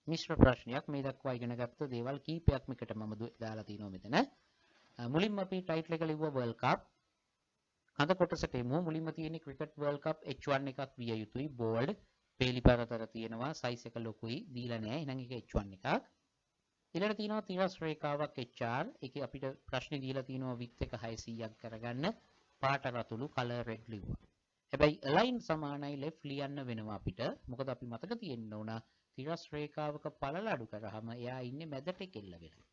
මිශ්‍ර ප්‍රශ්නයක් මේ දක්වා ඉගෙන ගත්ත දේවල් කීපයක් මෙකට මම දාලා තිනවා මෙතන. මුලින්ම අපි ටයිටල් එක ලිව්වා World Cup. කඳ කොටසට එමු. මුලින්ම තියෙන්නේ Cricket World Cup H1 එකක් විය යුතුයි. bold. පේලි පරතර තියෙනවා. size එක ලොකුයි. දීලා නැහැ. එහෙනම් ඒක H1 එකක්. ඊළඟට තියෙනවා තිරස් රේඛාවක් HR. ඒකේ අපිට ප්‍රශ්නේ දීලා තියෙනවා width එක 600ක් කරගන්න. පාට රතුළු color red ලිව්වා. හැබැයි align සමානයි left ලියන්න වෙනවා අපිට. මොකද අපි මතක තියෙන්න ඕන තිරස් රේඛාවක පළල අඩු කරාම එයා ඉන්නේ මැදට කෙල්ල වෙලා.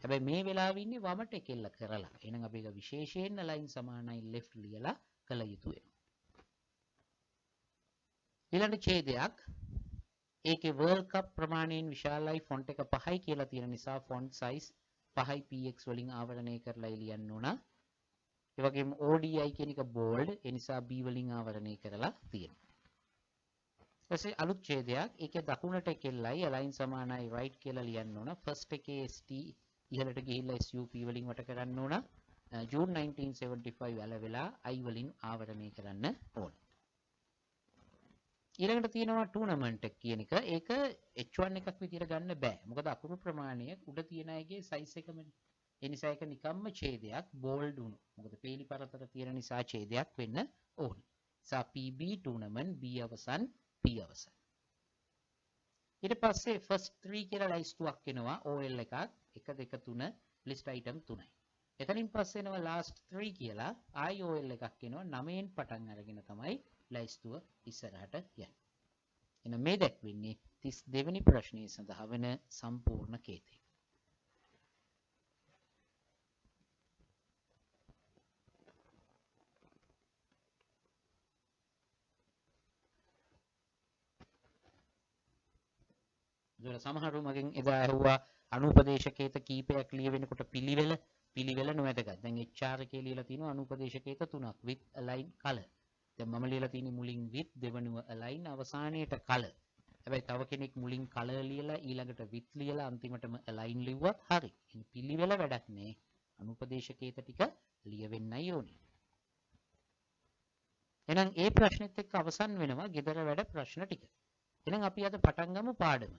හැබැයි මේ වෙලාවේ ඉන්නේ වමට කෙල්ල කරලා. එහෙනම් අපි ඒක විශේෂයෙන් align සමානයි left ලියලා කළ යුතු වෙනවා. ඊළඟ ඡේදයක් ඒකේ World Cup ප්‍රමාණයෙන් විශාලයි ෆොන්ට් එක 5යි කියලා තියෙන නිසා ෆොන්ට් size 5යි px වලින් ආවරණය කරලා ලියන්න ඕන. ඒ වගේම ODI කියන එක bold ඒ නිසා B වලින් ආවරණය කරලා තියෙනවා. ඊපස්සේ අලුත් ඡේදයක් ඒකේ දකුණට කෙල්ලයි align සමානයි right කියලා ලියන්න ඕන. first එකේ ST ඉහළට ගිහිල්ලා SUP වලින් වට කරන්න ඕන. June 1975 වැල වෙලා I වලින් ආවරණය කරන්න ඕන. ඊළඟට තියෙනවා ටූර්නමන්ට් එක කියන එක. ඒක H1 එකක් විදියට ගන්න බෑ. මොකද අකුරු ප්‍රමාණය උඩ තියෙන අයගේ size එකමනේ. ඒ නිසා ඒක නිකම්ම ඡේදයක් bold වුණු. මොකද පේලි පරතර තියෙන නිසා ඡේදයක් වෙන්න ඕනේ. සා PB ටූර්නමන්ට් B අවසන් P අවසන්. ඊට පස්සේ first 3 කියලා ලයිස්තුවක් එනවා OL එකක් 1 2 3 list item 3යි. එතනින් පස්සේ එනවා last 3 කියලා IOL එකක් එනවා 9න් පටන් අරගෙන තමයි ලයිස්තුව ඉස්සරහට යන්නේ. එහෙනම් මේ දැක්වෙන්නේ 32 වෙනි ප්‍රශ්නයේ සඳහා වෙන සම්පූර්ණ කේතය. ඒතර සමහරව මගෙන් එදා ඇහුවා අනුපදේශකේත කීපයක් ලියවෙනකොට පිළිවෙල නොවැදගත්. දැන් HR එකේ ලියලා තියෙනවා අනුපදේශකේත 3ක් with align color. දැන් මම ලියලා තියෙන්නේ මුලින් with දෙවනුව align අවසානයේට color. හැබැයි තව කෙනෙක් මුලින් color ලියලා ඊළඟට with ලියලා අන්තිමටම align ලිව්වත් හරි. ඉතින් පිළිවෙල වැඩක් නෑ. අනුපදේශකේත ටික ලියවෙන්නයි ඕනේ. එහෙනම් ඒ ප්‍රශ්නෙත් එක්ක අවසන් වෙනවා ගෙදර වැඩ ප්‍රශ්න ටික. එහෙනම් අපි අද පටන් ගමු පාඩම.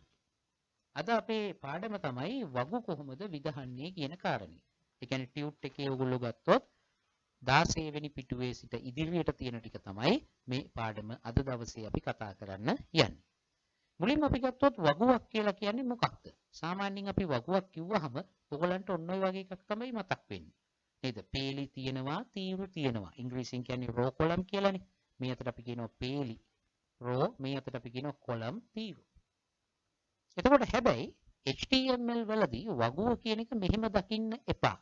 අද අපේ පාඩම තමයි වගු කොහොමද විදහන්නේ කියන කාරණේ. ඒ කියන්නේ ටියුට් එකේ ඔයගොල්ලෝ ගත්තොත් 16 වෙනි පිටුවේ සිට ඉදිරියට තියෙන ටික තමයි මේ පාඩම අද දවසේ අපි කතා කරන්න යන්නේ. මුලින්ම අපි ගත්තොත් වගුවක් කියලා කියන්නේ මොකක්ද? සාමාන්‍යයෙන් අපි වගුවක් කිව්වහම ඔයගලන්ට ඔන්න ඔය වගේ එකක් තමයි මතක් වෙන්නේ. නේද? පේලි තියෙනවා, තීරු තියෙනවා. ඉංග්‍රීසියෙන් කියන්නේ රෝ කොලම් කියලානේ. මේ අතට අපි කියනවා පේලි රෝ, මේ අතට අපි කියනවා කොලම් තීරු. එතකොට හැබැයි HTML වලදී වගුව කියන එක මෙහෙම දකින්න එපා.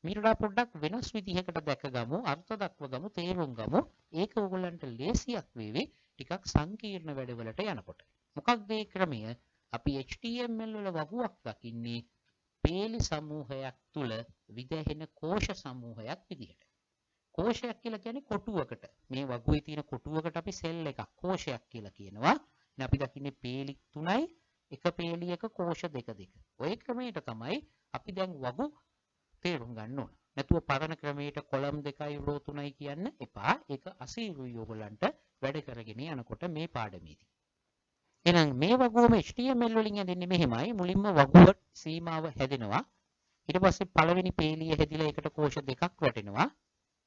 මීට වඩා පොඩ්ඩක් වෙනස් විදිහකට දැකගමු, අර්ථ දක්වගමු, තේරුම් ගමු. ඒක ඕගොල්ලන්ට ලේසියක් වේවි ටිකක් සංකීර්ණ වැඩවලට යනකොට. මොකක්ද ඒ ක්‍රමය? අපි HTML වල වගුවක් දකින්නේ පේලි සමූහයක් තුල විදහෙන කෝෂ සමූහයක් විදිහට. කෝෂයක් කියලා කියන්නේ කොටුවකට. මේ වගුවේ තියෙන කොටුවකට අපි සෙල් එකක් කෝෂයක් කියලා කියනවා. ඉතින් අපි දකින්නේ පේලි 3යි එක පේලියක කෝෂ දෙක. ඔය ක්‍රමයට තමයි අපි දැන් වගු තේරුම් ගන්න ඕන. නැතුව පරණ ක්‍රමයට කොලම් 2යි රෝ 3යි කියන්න එපා. ඒක අසීරුයි ඔයගලන්ට වැඩ කරගෙන යනකොට මේ පාඩමේදී. එහෙනම් මේ වගුවම HTML වලින් හැදෙන්නේ මෙහෙමයි. මුලින්ම වගුව සීමාව හැදෙනවා. ඊට පස්සේ පළවෙනි පේලිය හැදිලා ඒකට කෝෂ දෙකක් වැටෙනවා.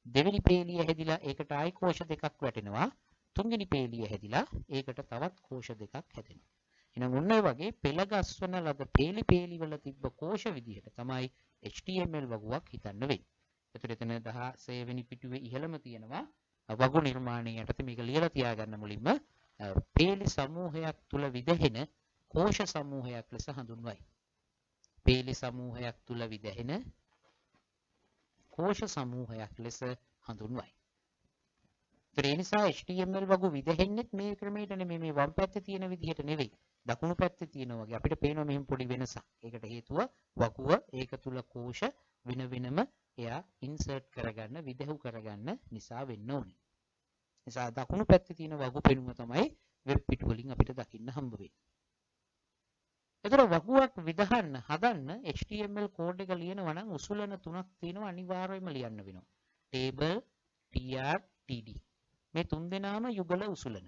දෙවෙනි පේලිය හැදිලා ඒකට ආයි කෝෂ දෙකක් වැටෙනවා. තුන්වෙනි පේලිය හැදිලා ඒකට තවත් කෝෂ දෙකක් හැදෙනවා. එහෙනම් ඔන්න ඔය වගේ පෙළ ගස්වන ලද පේලි වල තිබ්බ කෝෂ විදිහට තමයි HTML වගුවක් හිතන්න වෙන්නේ. ඒතර එතන 16 වෙනි පිටුවේ ඉහළම තියෙනවා වගු නිර්මාණය යටතේ මේක ලියලා තියාගන්න මුලින්ම පේලි සමූහයක් තුල විදහෙන කෝෂ සමූහයක් ලෙස හඳුන්වයි. පේලි සමූහයක් තුල විදහෙන කෝෂ සමූහයක් ලෙස හඳුන්වයි. ඒ නිසා HTML වගු විදහෙන්නෙත් මේ ක්‍රමයට නෙමෙයි, මේ වම් පැත්තේ තියෙන විදිහට නෙවෙයි. දකුණු පැත්තේ තියෙනවා වගේ අපිට පේනවා මෙහෙම පොඩි වෙනසක්. ඒකට හේතුව වගුව ඒක තුල කෝෂ වෙන වෙනම එයා ඉන්සර්ට් කරගන්න, විදහු කරගන්න නිසා වෙන්න ඕනේ. නිසා දකුණු පැත්තේ තියෙන වගු පෙනුම තමයි වෙබ් පිටු වලින් අපිට දකින්න හම්බ වෙන්නේ. ඒතර වගුවක් විදහන්න හදන්න HTML කෝඩ් එක ලියනවා නම් උසුලන තුනක් තියෙනවා අනිවාර්යයෙන්ම ලියන්න වෙනවා. table, tr, td. මේ තුන් දෙනාම යුගල උසුලන.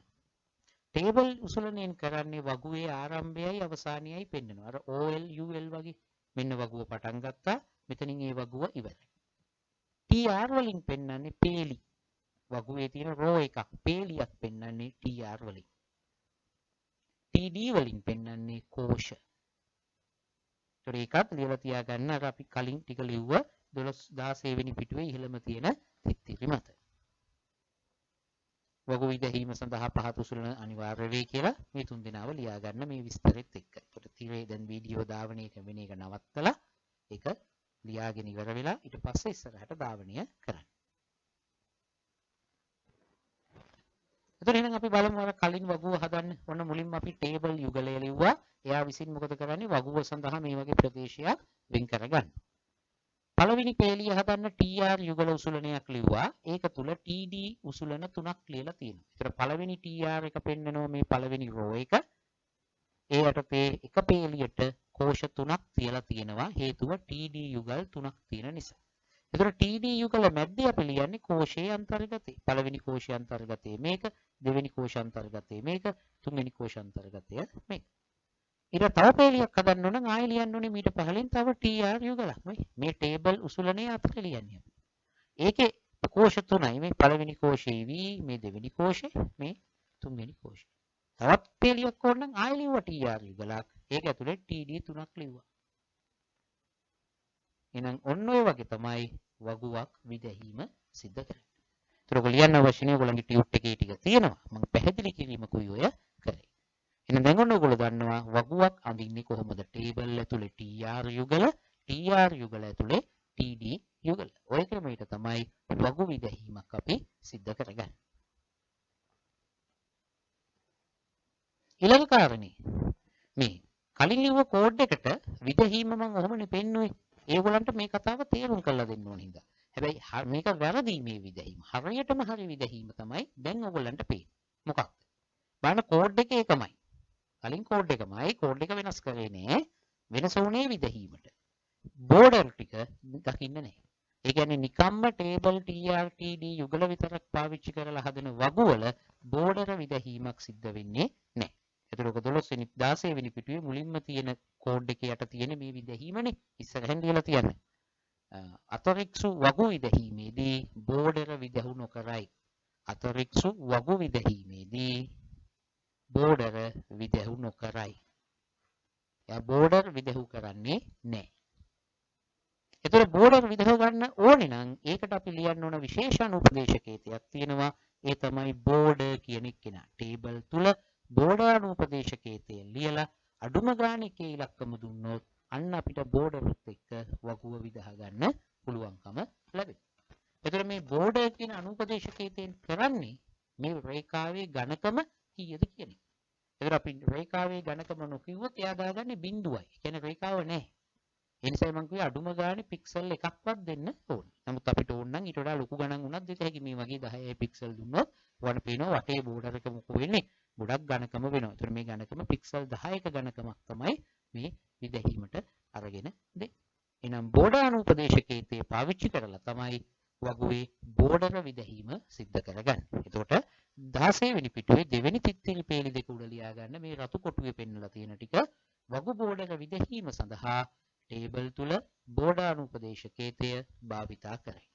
ටේබල් උසලනයෙන් කරන්නේ වගුවේ ආරම්භයයි අවසානයයි පෙන්වනවා. අර OL UL වගේ මෙන්න වගුව පටන් ගත්තා. මෙතනින් ඒ වගුව ඉවරයි. TR වලින් පෙන්වන්නේ පේලි. වගුවේ තියෙන රෝ එකක් පේලියක් පෙන්වන්නේ TR වලින්. TD වලින් පෙන්වන්නේ කෝෂ. ඒතර ඒකත් ලියලා තියාගන්න අර අපි කලින් ටික ලිව්ව 16 වෙනි පිටුවේ ඉහළම තියෙන තිත්තිරි මත. වගු විදහීම සඳහා පහත උසුලන අනිවාර්ය වේ කියලා මේ තුන් දෙනාව ලියා ගන්න මේ විස්තරෙත් එක්ක. ඒකට තිරේ දැන් වීඩියෝ ධාවනය වෙන එක නවත්තලා ඒක ලියාගෙන ඉවර වෙලා ඊට පස්සේ ඉස්සරහට ධාවනය කරන්න. එතකොට එහෙනම් අපි බලමු අර කලින් වගුව හදන්න. ඔන්න මුලින්ම අපි ටේබල් යුගලය ලිව්වා. එයා විසින් මොකද කරන්නේ? වගුව සඳහා මේ වගේ ප්‍රදේශයක් වෙන් කරගන්න. පළවෙනි පේලිය හදන්න TR යුගල උසුලනයක් ලිව්වා. ඒක තුල TD උසුලන තුනක් ලියලා තියෙනවා. ඒතර පළවෙනි TR එක පෙන්නනවා මේ පළවෙනි රෝ එක. ඒ යටතේ එක පේලියට කෝෂ තුනක් තියලා තියෙනවා. හේතුව TD යුගල් තුනක් තියෙන නිසා. ඒතර TD යුගල මැද්දේ අපි ලියන්නේ කෝෂයේ අන්තර්ගතය. පළවෙනි කෝෂයේ අන්තර්ගතය මේක, දෙවෙනි කෝෂ අන්තර්ගතය මේක, තුන්වෙනි කෝෂ අන්තර්ගතය මේක. ඊට තව පේලියක් හදන්න ඕන නම් ආයෙ ලියන්න ඕනේ මීට පහලින් තව TR යුගලක් මේ ටේබල් උසුලනේ අතර ලියන්නේ අපි. ඒකේ කෝෂ තුනයි මේ පළවෙනි කෝෂේ V මේ දෙවෙනි කෝෂේ මේ තුන්වෙනි කෝෂේ. තවත් පේලියක් ඕන නම් ආයෙ ලියුවා TR යුගලක්. ඒක ඇතුලේ TD තුනක් ලිව්වා. එහෙනම් ඔන්න ඔය වගේ තමයි වගුවක් විදහීම සිද්ධ කරන්නේ. ඒතර ඔයගොල්ලෝ ලියන්න අවශ්‍ය නැහැ. ඔයගොල්ලන්ගේ ටියුට් එකේ ටික තියෙනවා. මම පැහැදිලි කිරීමකුයි ඔය කරේ. එහෙනම් දැන් ඔන්න ඔයගොල්ලෝ දන්නවා වගුවක් අඳින්නේ කොහොමද? ටේබල් ඇතුලේ TR යුගල, TR යුගල ඇතුලේ TD යුගල. ඔය ක්‍රමයට තමයි වගු විදහීමක් අපි සිද්ධ කරගන්නේ. ඊළඟ කාරණේ මේ කලින් ලිව්ව කෝඩ් එකට විදහීම මම ඔහොමනේ පෙන්නුවේ. ඒගොල්ලන්ට මේ කතාව තේරුම් කරලා දෙන්න ඕන හින්දා. හැබැයි මේක වැරදි මේ විදහීම. හරියටම හරි විදහීම තමයි දැන් ඔයගොල්ලන්ට පේන්නේ. මොකක්ද? බලන්න කෝඩ් එක ඒකමයි. කලින් කෝඩ් එකමයි කෝඩ් එක වෙනස් කරේ නෑ. වෙනස උනේ විදහීමට. බෝඩර් ටික දකින්න නෑ. ඒ කියන්නේ නිකම්ම ටේබල් TR TD යුගල විතරක් පාවිච්චි කරලා හදන වගුවල බෝඩර විදහීමක් සිද්ධ වෙන්නේ නෑ. එතකොට 12 වෙනි 16 වෙනි පිටුවේ මුලින්ම තියෙන කෝඩ් එකේ යට තියෙන මේ විදහීමනේ ඉස්සරහින් ලියලා තියන්නේ. අතරික්සු වගු විදහීමේදී බෝඩර විදහු නොකරයි. අතරික්සු වගු විදහීමේදී බෝඩර විදහු නොකරයි. එයා බෝඩර් විදහු කරන්නේ නැහැ. ඒතර බෝඩර් විදහු ගන්න ඕනේ නම් ඒකට අපි ලියන්න ඕන විශේෂණ උපදේශකේතයක් තියෙනවා. ඒ තමයි බෝඩර් කියන කෙනා. ටේබල් තුල බෝඩර් උපදේශකේතය ලියලා අඩුම ගානේ එකේ ඉලක්කම දුන්නොත් අන්න අපිට බෝඩරුත් එක්ක වගුව විදහ ගන්න පුළුවන්කම ලැබෙනවා. ඒතර මේ බෝඩර් කියන අනුපදේශකේතයෙන් කරන්නේ මේ රේඛාවේ ඝනකම කීයද කියන එක. ඒතර අපි රේඛාවේ ඝනකම නොකියුවොත් එයා දාගන්නේ බිඳුවයි. ඒ කියන්නේ රේඛාව නැහැ. ඒ නිසා මම කිව්වේ අඩුම ගානේ පික්සල් එකක්වත් දෙන්න ඕනේ. නමුත් අපිට ඕන නම් ඊට වඩා ලොකු ගණන් උනත් දෙත හැකි. මේ වගේ 10 පික්සල් දුන්නොත් වඩ පේනවා වටේ බෝඩර් එක මොකෝ වෙන්නේ. ගොඩක් ඝනකම වෙනවා. ඒතර මේ ඝනකම පික්සල් 10ක ඝනකමක් තමයි මේ විදහීමට අරගෙන දෙන්නේ. එහෙනම් බෝඩර් අනුපදේශකේතේ පාවිච්චි කරලා තමයි වගුවේ බෝඩර විදහීම සිද්ධ කරගන්නේ. එතකොට 16 වෙනි පිටුවේ දෙවෙනි තිත්තිල් පේලි දෙක උඩ ලියා ගන්න මේ රතු කොටුවේ පෙන්වලා තියෙන ටික වගු බෝඩර විදහීම සඳහා ටේබල් තුල බෝඩර් අනුපදේශකේතය භාවිතා කරයි.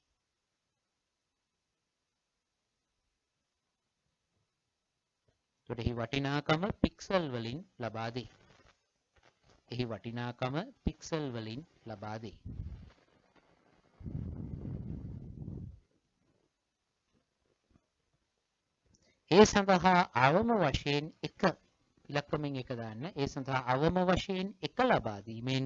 එතකොට එහි වටිනාකම පික්සල් වලින් ලබා දෙයි. එහි වටිනාකම පික්සල් වලින් ලබා දෙයි. ඒ සඳහා අවම වශයෙන් එක ඉලක්කමෙන් එක දාන්න. ඒ සඳහා අවම වශයෙන් එක ලබා දීමෙන්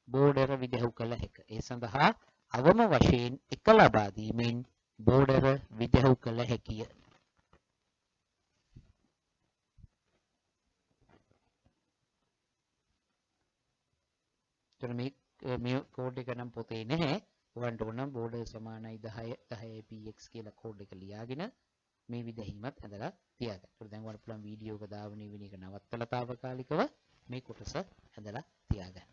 බෝඩර විදහු කළ හැකිය. ඒ සඳහා අවම වශයෙන් එක ලබා දීමෙන් බෝඩර විදහු කළ හැකිය. මේ කෝඩ් එක නම් පොතේ නැහැ. ඔයන්ට ඕන නම් බෝඩර් සමානයි 10 10 px කියලා කෝඩ් එක ලියාගෙන මේ විදහීමත් ඇදලා තියාගන්න. ඒකට දැන් වඩ පුළුවන් වීඩියෝ එක ධාවනය වෙන එක නවත්තලා తాවකාලිකව මේ කොටස ඇදලා තියාගන්න.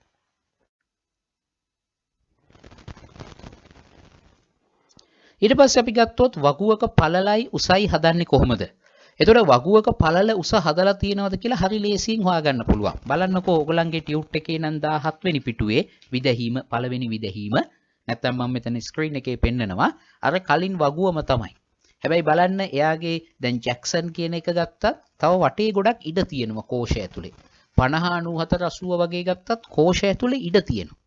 ඊට පස්සේ අපි ගත්තොත් වගුවක පළලයි උසයි හදන්නේ කොහොමද? එතකොට වගුවක පළල උස හදලා තියෙනවද කියලා හරි ලේසියෙන් හොයාගන්න පුළුවන්. බලන්නකෝ ඔයගලන්ගේ ටියුට් එකේ නම් 17 වෙනි පිටුවේ විදහීම පළවෙනි විදහීම නැත්තම් මම මෙතන ස්ක්‍රීන් එකේ පෙන්නනවා. අර කලින් වගුවම තමයි. හැබැයි බලන්න එයාගේ දැන් ජැක්සන් කියන එක ගත්තත් තව වටේ ගොඩක් ඉඩ තියෙනවා කෝෂය ඇතුලේ. 50 94 80 වගේ ගත්තත් කෝෂය ඇතුලේ ඉඩ තියෙනවා.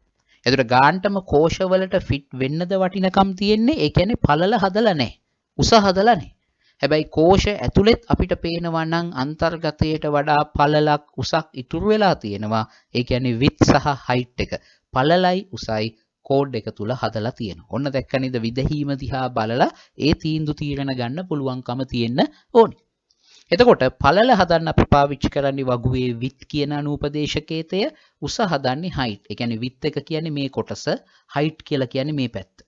එතකොට ගාන්ටම කෝෂවලට ෆිට වෙන්නද වටිනකම් තියෙන්නේ. ඒ කියන්නේ පළල හදලා නැහැ. උස හදලා නැහැ. හැබැයි කෝෂ ඇතුළෙත් අපිට පේනවා නම් අන්තර්ගතයට වඩා පළලක් උසක් ඉතුරු වෙලා තියෙනවා. ඒ කියන්නේ width සහ height එක. පළලයි උසයි කෝඩ් එක තුල හදලා තියෙනවා. ඔන්න දැක්කනේද විදහීම දිහා බලලා ඒ තීන්දුව තීරණ ගන්න පුළුවන්කම තියෙන්න ඕනි. එතකොට පළල හදන්න අපි පාවිච්චි කරන්නේ වගුවේ width කියන අනූපදේශකේතය, උස හදන්නේ height. ඒ කියන්නේ width එක කියන්නේ මේ කොටස, height කියලා කියන්නේ මේ පැත්ත.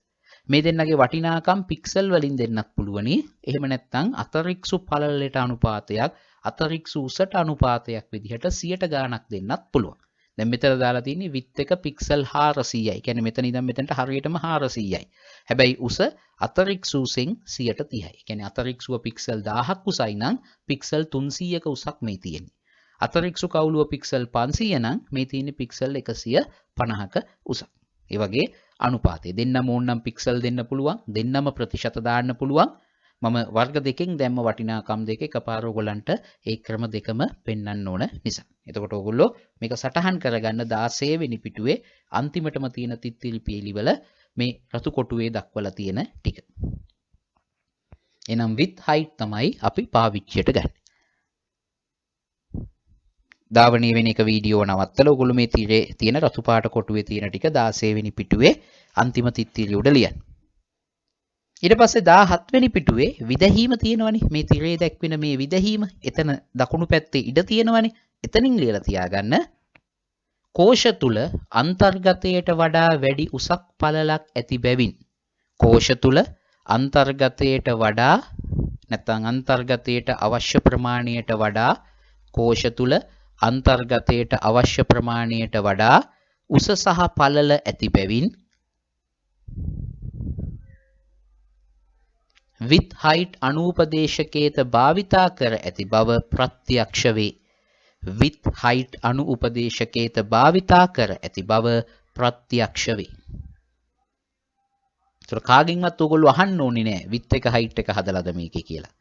මේ දෙන්නගේ වටිනාකම් පික්සල් වලින් දෙන්නත් පුළුවනි. එහෙම නැත්නම් අතරික්සු පළලට අනුපාතයක්, අතරික්සු උසට අනුපාතයක් විදිහට 100ට ගාණක් දෙන්නත් පුළුවන්. දැන් මෙතන දාලා තියෙන්නේ width එක පික්සල් 400යි. කියන්නේ මෙතන ඉඳන් මෙතනට හරියටම 400යි. හැබැයි උස අතරික්සුසෙන් 130යි. කියන්නේ අතරික්සුව පික්සල් 1000ක් උසයි නම් පික්සල් 300ක උසක් මේ තියෙන්නේ. අතරික්සු කවුළුව පික්සල් 500 නම් මේ තියෙන්නේ පික්සල් 150ක උසක්. ඒ වගේ අනුපාතය දෙන්නම ඕනනම් පික්සල් දෙන්න පුළුවන්, දෙන්නම ප්‍රතිශත දාන්න පුළුවන්. මම වර්ග දෙකෙන් දැම්ම වටිනාකම් දෙක එකපාර ඔයගලන්ට ඒ ක්‍රම දෙකම පෙන්වන්න ඕන නිසා. එතකොට ඔයගොල්ලෝ මේක සටහන් කරගන්න 16 වෙනි පිටුවේ අන්තිමටම තියෙන තිත්තිලි පීලිවල මේ රතු කොටුවේ දක්වලා තියෙන ටික. එහෙනම් width height තමයි අපි පාවිච්චියට ගන්න. ධාවනීය වෙන එක වීඩියෝ නවත්තලා ඔයගොල්ලෝ මේ තීරේ තියෙන රතු පාට කොටුවේ තියෙන ටික 16 වෙනි පිටුවේ අන්තිම තිත්තිලි උඩ ලියන්න. ඊට පස්සේ 17 වෙනි පිටුවේ විදහීම තියෙනවනේ. මේ තිරේ දැක්වෙන මේ විදහීම එතන දකුණු පැත්තේ ඉඩ තියෙනවනේ. එතනින් ලියලා තියාගන්න. කෝෂ තුල අන්තර්ගතයට වඩා වැඩි උසක් පළලක් ඇති බැවින් කෝෂ තුල අන්තර්ගතයට වඩා නැත්නම් අන්තර්ගතයට අවශ්‍ය ප්‍රමාණයට වඩා කෝෂ තුල අන්තර්ගතයට අවශ්‍ය ප්‍රමාණයට වඩා උස සහ පළල ඇති බැවින් width height අනූපදේශකේත භාවිතා කර ඇති බව ප්‍රත්‍යක්ෂ වේ. width height අනූපදේශකේත භාවිතා කර ඇති බව ප්‍රත්‍යක්ෂ වේ. ඒතර කාගෙන්වත් ඔයගොල්ලෝ අහන්න ඕනේ නෑ width එක height එක හදලාද මේකේ කියලා.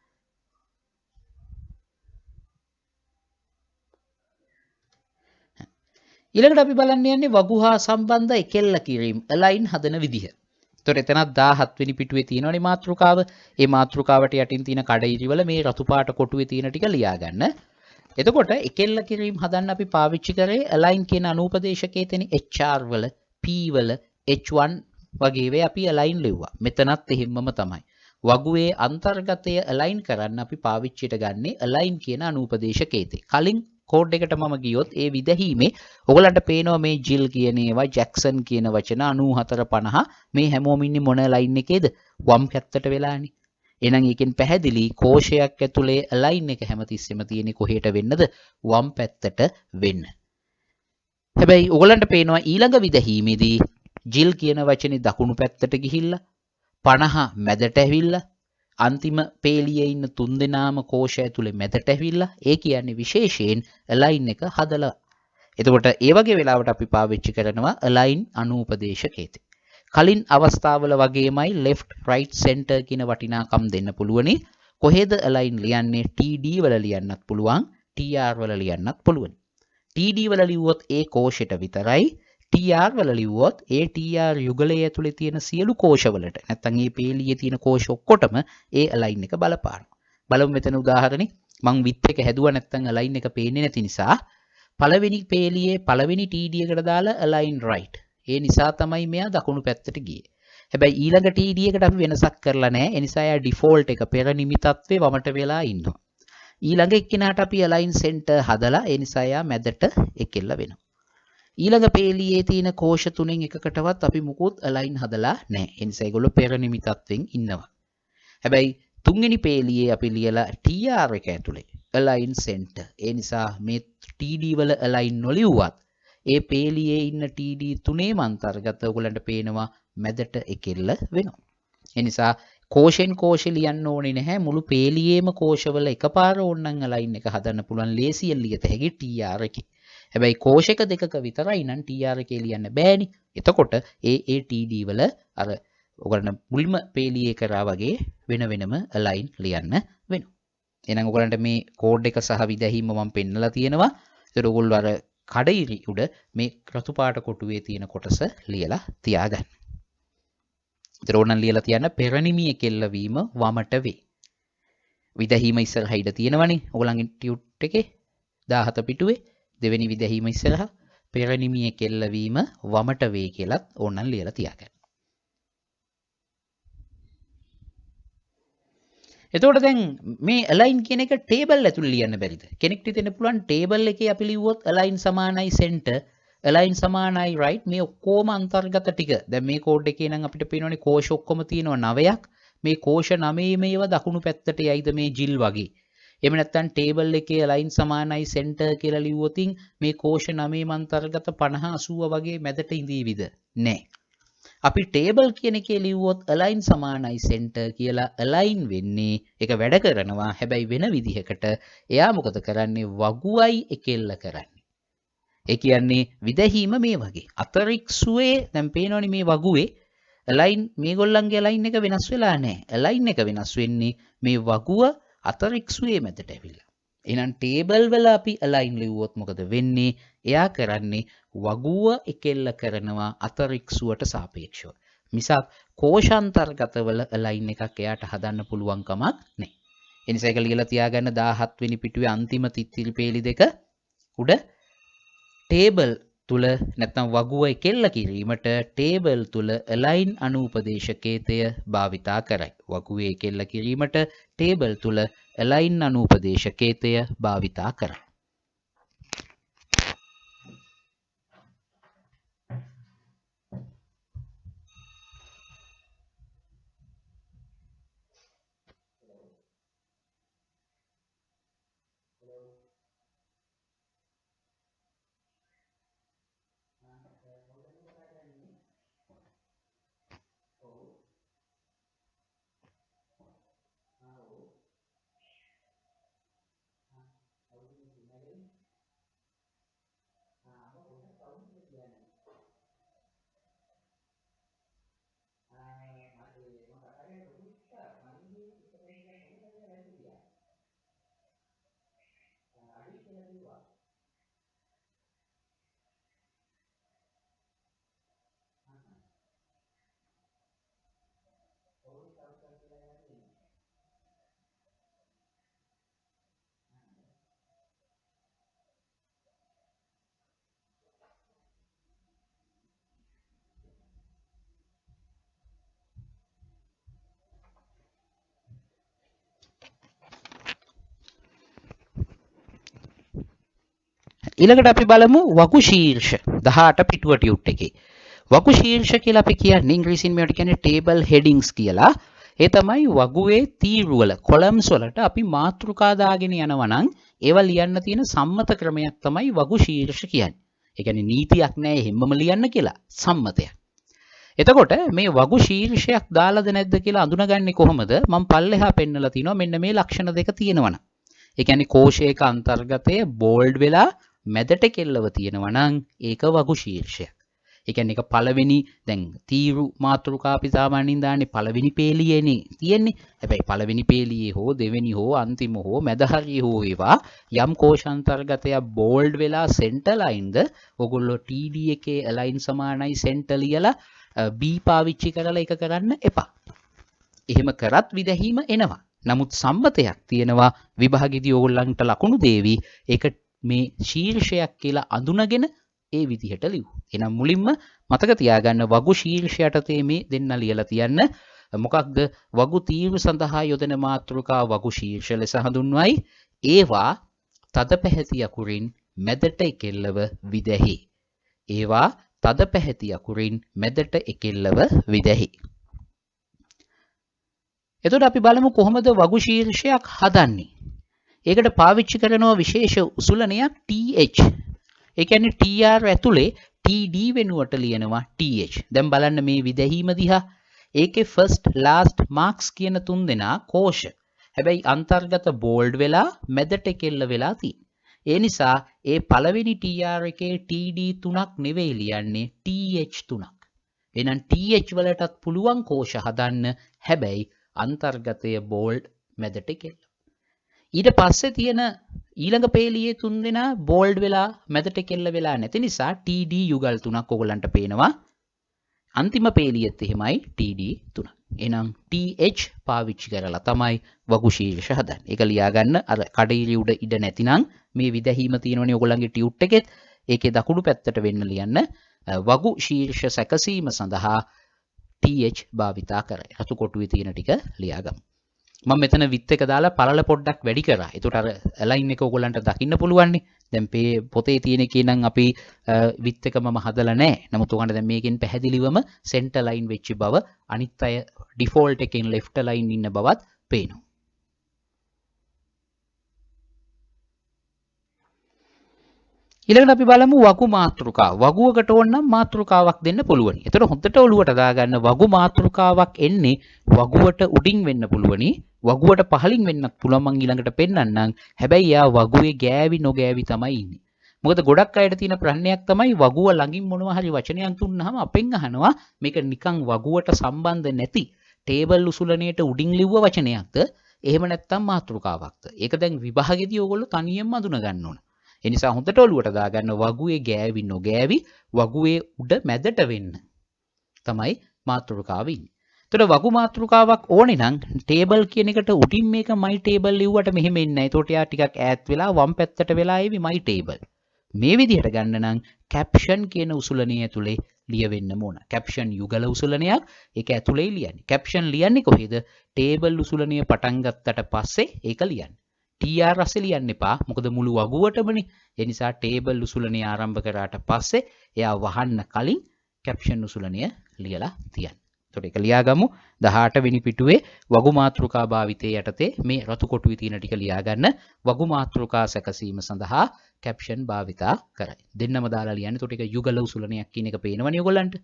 ඊළඟට අපි බලන්න යන්නේ වගු හා සම්බන්ධ එකෙල්ල කිරීම align හදන විදිහ. එතකොට එතනත් 17 වෙනි පිටුවේ තියෙනවනේ මාතෘකාව. ඒ මාතෘකාවට යටින් තියෙන කඩයිරි වල මේ රතු පාට කොටුවේ තියෙන ටික ලියා ගන්න. එතකොට එකෙල්ල කිරීම හදන්න අපි පාවිච්චි කරේ align කියන අනූපදේශකයේ තියෙන HR වල, P වල, H1 වගේ වේ අපි align ලිව්වා. මෙතනත් එහෙම්මම තමයි. වගුවේ අන්තර්ගතය align කරන්න අපි පාවිච්චියට ගන්නේ align කියන අනූපදේශකයේ. කලින් කෝඩ් එකට මම ගියොත් ඒ විදහීමේ ඔයගලන්ට පේනවා මේ ජිල් කියන ඒවා ජැක්සන් කියන වචන 9450 මේ හැමෝම ඉන්නේ මොන ලයින් එකේද වම් පැත්තට වෙලානේ. එහෙනම් ඒකෙන් පැහැදිලි කෝෂයක් ඇතුලේ ලයින් එක හැමතිස්සෙම තියෙන්නේ කොහෙට වෙන්නද වම් පැත්තට වෙන්න. හැබැයි ඔයගලන්ට පේනවා ඊළඟ විදහීමේදී ජිල් කියන වචනේ දකුණු පැත්තට ගිහිල්ලා 50 මැදට ඇවිල්ලා අන්තිම පේලියේ ඉන්න තුන් දෙනාම කෝෂය ඇතුලේ මැදට ඇවිල්ලා ඒ කියන්නේ විශේෂයෙන් align එක හදලා. එතකොට ඒ වගේ වෙලාවට අපි පාවිච්චි කරනවා align අනූපදේශකේත. කලින් අවස්ථාවල වගේමයි left right center කියන වටිනාකම් දෙන්න පුළුවනි. කොහෙද align ලියන්නේ TD වල ලියන්නත් පුළුවන් TR වල ලියන්නත් පුළුවන්. TD වල ලිව්වොත් ඒ කෝෂයට විතරයි. TR වල ලිව්වොත් ඒ TR යුගලයේ ඇතුලේ තියෙන සියලු කෝෂවලට නැත්නම් මේ පේලියේ තියෙන කෝෂ ඔක්කොටම ඒ align එක බලපානවා. බලමු මෙතන උදාහරණේ මං width එක හැදුවා නැත්නම් align එක පේන්නේ නැති නිසා පළවෙනි පේලියේ පළවෙනි TD එකට දාලා align right. ඒ නිසා තමයි මෙයා දකුණු පැත්තට ගියේ. හැබැයි ඊළඟ TD එකට අපි වෙනසක් කරලා නැහැ. ඒ නිසා යා default එක පෙර නිමි තත්ත්වේ වමට වෙලා ඉන්නවා. ඊළඟ එක්කිනාට අපි align center හදලා ඒ නිසා යා මැදට එකෙල්ල වෙනවා. ඊළඟ පේලියේ තියෙන කෝෂ තුනෙන් එකකටවත් අපි මුකුත් align හදලා නැහැ. ඒ නිසා ඒගොල්ලෝ පෙර නිමි තත්ත්වෙන් ඉන්නවා. හැබැයි තුන්වෙනි පේලියේ අපි ලියලා TR එක ඇතුලේ align center. ඒ නිසා මේ TD වල align නොලියුවත් ඒ පේලියේ ඉන්න TD තුනේම අන්තර්ගත ඔයගලන්ට පේනවා මැදට එකෙල්ල වෙනවා. ඒ නිසා කෝෂෙන් කෝෂ ලියන්න ඕනේ නැහැ. මුළු පේලියේම කෝෂවල එකපාර ඕනනම් align එක හදන්න පුළුවන් ලේසියෙන් ලියත හැකි TR එකේ. හැබැයි කෝෂක දෙකක විතරයි නම් TR එකේ ලියන්න බෑනේ. එතකොට ඒ TD වල අර ඔයගලන්ට මුල්ම පේලියේ කරා වගේ වෙන වෙනම align ලියන්න වෙනවා. එහෙනම් ඔයගලන්ට මේ කෝඩ් එක සහ විදහීම මම පෙන්නලා තියෙනවා. ඒතර ඔයගොල්ලෝ අර කඩිරි උඩ මේ රතු පාට කොටුවේ තියෙන කොටස ලියලා තියාගන්න. ඒතර ඕනනම් ලියලා තියන්න පෙරනිමිය කෙල්ලවීම වමට වේ. විදහීම ඉස්සරහා ඉඩ තියෙනවනේ. ඔයගොල්ලන්ගේ ටියුට් එකේ 17 පිටුවේ දෙවෙනි විදහීම ඉස්සරහා පෙරනිමියේ කෙල්ලවීම වමට වේ කියලාත් ඕනනම් ලියලා තියාගන්න. එතකොට දැන් මේ align කියන එක table ඇතුළේ ලියන්න බැරිද? කෙනෙක්ට හිතෙන්න පුළුවන් table එකේ අපි ලිව්වොත් align සමානයි center, align සමානයි right මේ ඔක්කොම අන්තර්ගත ටික. දැන් මේ කෝඩ් එකේ නම් අපිට පේනවනේ කෝෂ ඔක්කොම තියෙනවා 9ක්. මේ කෝෂ 9 මේවා දකුණු පැත්තට යයිද මේ ජිල් වගේ. එහෙම නැත්නම් table එකේ align සමානයි center කියලා ලිව්වොතින් මේ කෝෂ 9 අන්තර්ගත 50 80 වගේ මැදට ඉඳීවිද? නැහැ. අපි table කියන එකේ ලිව්වොත් align සමානයි center කියලා align වෙන්නේ ඒක වැඩ කරනවා. හැබැයි වෙන විදිහකට එයා මොකද කරන්නේ? වගුවයි එකෙල්ල කරන්නේ. ඒ කියන්නේ විදහීම මේ වගේ. අතරික්සුවේ දැන් පේනවනේ මේ වගුවේ align මේගොල්ලන්ගේ align එක වෙනස් වෙලා නැහැ. align එක වෙනස් වෙන්නේ මේ වගුව අතරික්සුවේ මැදට ඇවිල්ලා. එහෙනම් table වල අපි align ලිව්වොත් මොකද වෙන්නේ? එයා කරන්නේ වගුව එකෙල්ල කරනවා අතරික්සුවට සාපේක්ෂව. මිසක් කෝෂාන්තර්ගතවල align එකක් එයාට හදන්න පුළුවන් කමක් නැහැ. ඒ නිසා ඒක ලියලා තියාගන්න 17 වෙනි පිටුවේ අන්තිම තිත්තිලි පේලි දෙක උඩ table තුල නැත්නම් වගුව එකෙල්ල කිරීමට table තුල align අනුපදේශකේතය භාවිතා කරයි. වගුවේ එකෙල්ල කිරීමට table තුල align අනුපදේශකේතය භාවිතා කරයි. ඊළඟට අපි බලමු වගු ශීර්ෂ 18 පිටුව ටියුට් එකේ. වගු ශීර්ෂ කියලා අපි කියන්නේ ඉංග්‍රීසියෙන් මේවට කියන්නේ table headings කියලා. ඒ තමයි වගුවේ තීරු වල columns වලට අපි මාතෘකා දාගෙන යනවා නම් ඒවා ලියන්න තියෙන සම්මත ක්‍රමයක් තමයි වගු ශීර්ෂ කියන්නේ. ඒ කියන්නේ නීතියක් නැහැ හැමම ලියන්න කියලා සම්මතයක්. එතකොට මේ වගු ශීර්ෂයක් දාලාද නැද්ද කියලා අඳුනගන්නේ කොහොමද? මම පල්ලෙහා පෙන්නලා තිනවා මෙන්න මේ ලක්ෂණ දෙක තියෙනවනම්. ඒ කියන්නේ කෝෂයක අන්තර්ගතය බෝල්ඩ් වෙලා මැදට කෙල්ලව තියෙනවා නම් ඒක වගු ශීර්ෂයක්. ඒ කියන්නේ ඒක පළවෙනි දැන් තීරු මාතෘකා අපි සාමාන්‍යයෙන් දාන්නේ පළවෙනි පේලියේනේ තියෙන්නේ. හැබැයි පළවෙනි පේලියේ හෝ දෙවෙනි හෝ අන්තිම හෝ මැද හරිය හෝ ඒවා යම් කෝෂාන්තර්ගතයක් බෝල්ඩ් වෙලා සෙන්ටර් ලයින්ද ඔයගොල්ලෝ TD එකේ align සමානයි සෙන්ටර් ලියලා B පාවිච්චි කරලා ඒක කරන්න එපා. එහෙම කරත් විදහීම එනවා. නමුත් සම්මතයක් තියෙනවා විභාගෙදී ඕගොල්ලන්ට ලකුණු දේවි. ඒක මේ ශීර්ෂයක් කියලා අඳුනගෙන ඒ විදිහට ලියු. එහෙනම් මුලින්ම මතක තියාගන්න වගු ශීර්ෂ යටතේ මේ දෙන්න ලියලා තියන්න. මොකක්ද වගු තීරු සඳහා යොදන මාතෘකා වගු ශීර්ෂ ලෙස හඳුන්වයි. ඒවා තද පැහැති අකුරින් මැදට එකෙල්ලව විදහි. ඒවා තද පැහැති අකුරින් මැදට එකෙල්ලව විදහි. එතකොට අපි බලමු කොහොමද වගු ශීර්ෂයක් හදන්නේ. ඒකට පාවිච්චි කරනවා විශේෂ උසුලනයක් TH. ඒ කියන්නේ TR ඇතුලේ TD වෙනුවට ලියනවා TH. දැන් බලන්න මේ විදහීම දිහා. ඒකේ first last marks කියන තුන් දෙනා කෝෂ. හැබැයි අන්තර්ගත බෝල්ඩ් වෙලා මැදට කෙල්ල වෙලා තියෙනවා. ඒ නිසා ඒ පළවෙනි TR එකේ TD 3ක් නෙවෙයි ලියන්නේ TH 3ක්. එහෙනම් TH වලටත් පුළුවන් කෝෂ හදන්න. හැබැයි අන්තර්ගතය බෝල්ඩ් මැදට කෙල්ල. ඊට පස්සේ තියෙන ඊළඟ පේලියේ තුන් දෙනා බෝල්ඩ් වෙලා මැදට කෙල්ල වෙලා නැති නිසා TD යුගල් තුනක් ඔයගලන්ට පේනවා. අන්තිම පේලියෙත් එහෙමයි TD3. එහෙනම් TH පාවිච්චි කරලා තමයි වගු ශීර්ෂ හදන්නේ. ඒක ලියාගන්න අර කඩේලිය උඩ ඉඩ නැතිනම් මේ විදැහීම තියෙනවනේ ඔයගොල්ලන්ගේ ටියුට් එකෙත් ඒකේ දකුණු පැත්තට වෙන්න ලියන්න වගු ශීර්ෂ සැකසීම සඳහා TH භාවිතා කරයි. රතු කොටුවේ තියෙන ටික ලියාගමු. මම මෙතන විත් එක දාලා පළල පොඩ්ඩක් වැඩි කරා. ඒකට අර ලයින් එක ඔයගොල්ලන්ට දකින්න පුළුවන් නේ. දැන් මේ පොතේ තියෙන එකේ නම් අපි විත් එක මම හදලා නැහැ. නමුත් ඔයගොල්ලන්ට දැන් මේකෙන් පැහැදිලිවම සෙන්ටර් ලයින් වෙච්ච බව අනිත් අය ඩිෆෝල්ට් එකෙන් ලෙෆ්ට් ලයින් ඉන්න බවත් පේනවා. ඊළඟට අපි බලමු වගු මාතෘකාව. වගුවකට ඕන නම් මාතෘකාවක් දෙන්න පුළුවනි. එතකොට හොඳට ඔලුවට දාගන්න වගු මාතෘකාවක් එන්නේ වගුවට උඩින් වෙන්න පුළුවනි. වගුවට පහලින් වෙන්නත් පුළුවන්. මම ඊළඟට පෙන්නන්නම්. හැබැයි යා වගුවේ ගෑවි නොගෑවි තමයි ඉන්නේ. මොකද ගොඩක් අයට තියෙන ප්‍රශ්නයක් තමයි වගුව ළඟින් මොනවා හරි වචනයක් දුන්නාම අපෙන් අහනවා මේක නිකන් වගුවට සම්බන්ධ නැති ටේබල් උසුලණයට උඩින් ලිව්ව වචනයක්ද? එහෙම නැත්නම් මාතෘකාවක්ද? ඒක දැන් විභාගෙදී ඕගොල්ලෝ තනියෙන්ම අඳුන ගන්න ඕන. එනිසා හොඳට ඔලුවට දාගන්න වගුවේ ගෑවි නොගෑවි වගුවේ උඩ මැදට වෙන්න තමයි මාතෘකාව ඉන්නේ. එතකොට වගු මාතෘකාවක් ඕනේ නම් ටේබල් කියන එකට උඩින් මේක my table ලිව්වට මෙහෙම එන්නේ නැහැ. ඒතකොට යා ටිකක් ඈත් වෙලා වම් පැත්තට වෙලා එවි my table. මේ විදිහට ගන්න නම් caption කියන උසුලණය ඇතුලේ ලියවෙන්න ඕන. caption යුගල උසුලණයක් ඒක ඇතුලේ ලියන්නේ. caption ලියන්නේ කොහෙද? table උසුලණය පටන් ගත්තට පස්සේ ඒක ලියන්නේ. TR රස ලියන්න එපා. මොකද මුළු වගුවටමනේ. ඒ නිසා ටේබල් උසුලණය ආරම්භ කරාට පස්සේ එයා වහන්න කලින් කැප්ෂන් උසුලණය ලියලා තියන්න. එතකොට ඒක ලියාගමු 18 වෙනි පිටුවේ වගු මාතෘකා භාවිතයේ යටතේ මේ රතු කොටුවේ තියෙන ටික ලියාගන්න වගු මාතෘකා සැකසීම සඳහා කැප්ෂන් භාවිතා කරයි. දෙන්නම දාලා ලියන්න. එතකොට ඒක යුගල උසුලණයක් කියන එක පේනවනේ ඔයගොල්ලන්ට.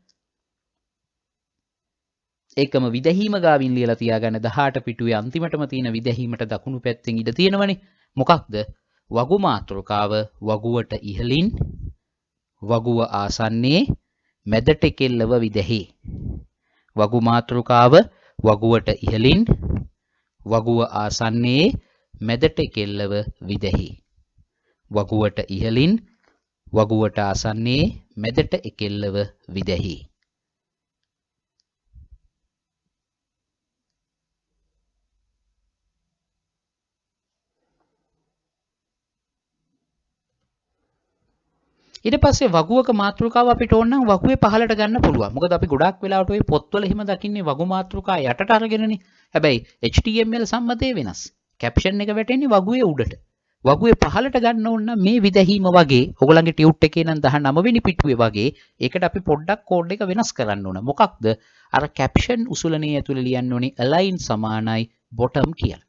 ඒකම විදැහීම ගාවින් ලියලා තියාගන්න 18 පිටුවේ අන්තිමටම තියෙන විදැහීමට දකුණු පැත්තෙන් ඉඳ තියෙනවනේ. මොකක්ද? වගු මාතෘකාව වගුවට ඉහළින් වගුව ආසන්නයේ මැදට කෙල්ලව විදැහි. වගු මාතෘකාව වගුවට ඉහළින් වගුව ආසන්නයේ මැදට කෙල්ලව විදැහි. වගුවට ඉහළින් වගුවට ආසන්නයේ මැදට කෙල්ලව විදැහි. ඊට පස්සේ වගුවක මාතෘකාව අපිට ඕන නම් වගුවේ පහලට ගන්න පුළුවන්. මොකද අපි ගොඩාක් වෙලාවට ওই පොත්වල එහෙම දකින්නේ වගු මාතෘකා යටට අරගෙනනේ. හැබැයි HTML සම්මතයේ වෙනස්. කැප්ෂන් එක වැටෙන්නේ වගුවේ උඩට. වගුවේ පහලට ගන්න ඕන නම් මේ විදැහීම වගේ ඔයගොල්ලන්ගේ ටියුට් එකේ නම් 19 වෙනි පිටුවේ වගේ ඒකට අපි පොඩ්ඩක් කෝඩ් එක වෙනස් කරන්න ඕන. මොකක්ද? අර කැප්ෂන් උසුලණය ඇතුලේ ලියන්න ඕනේ align සමානයි bottom කියලා.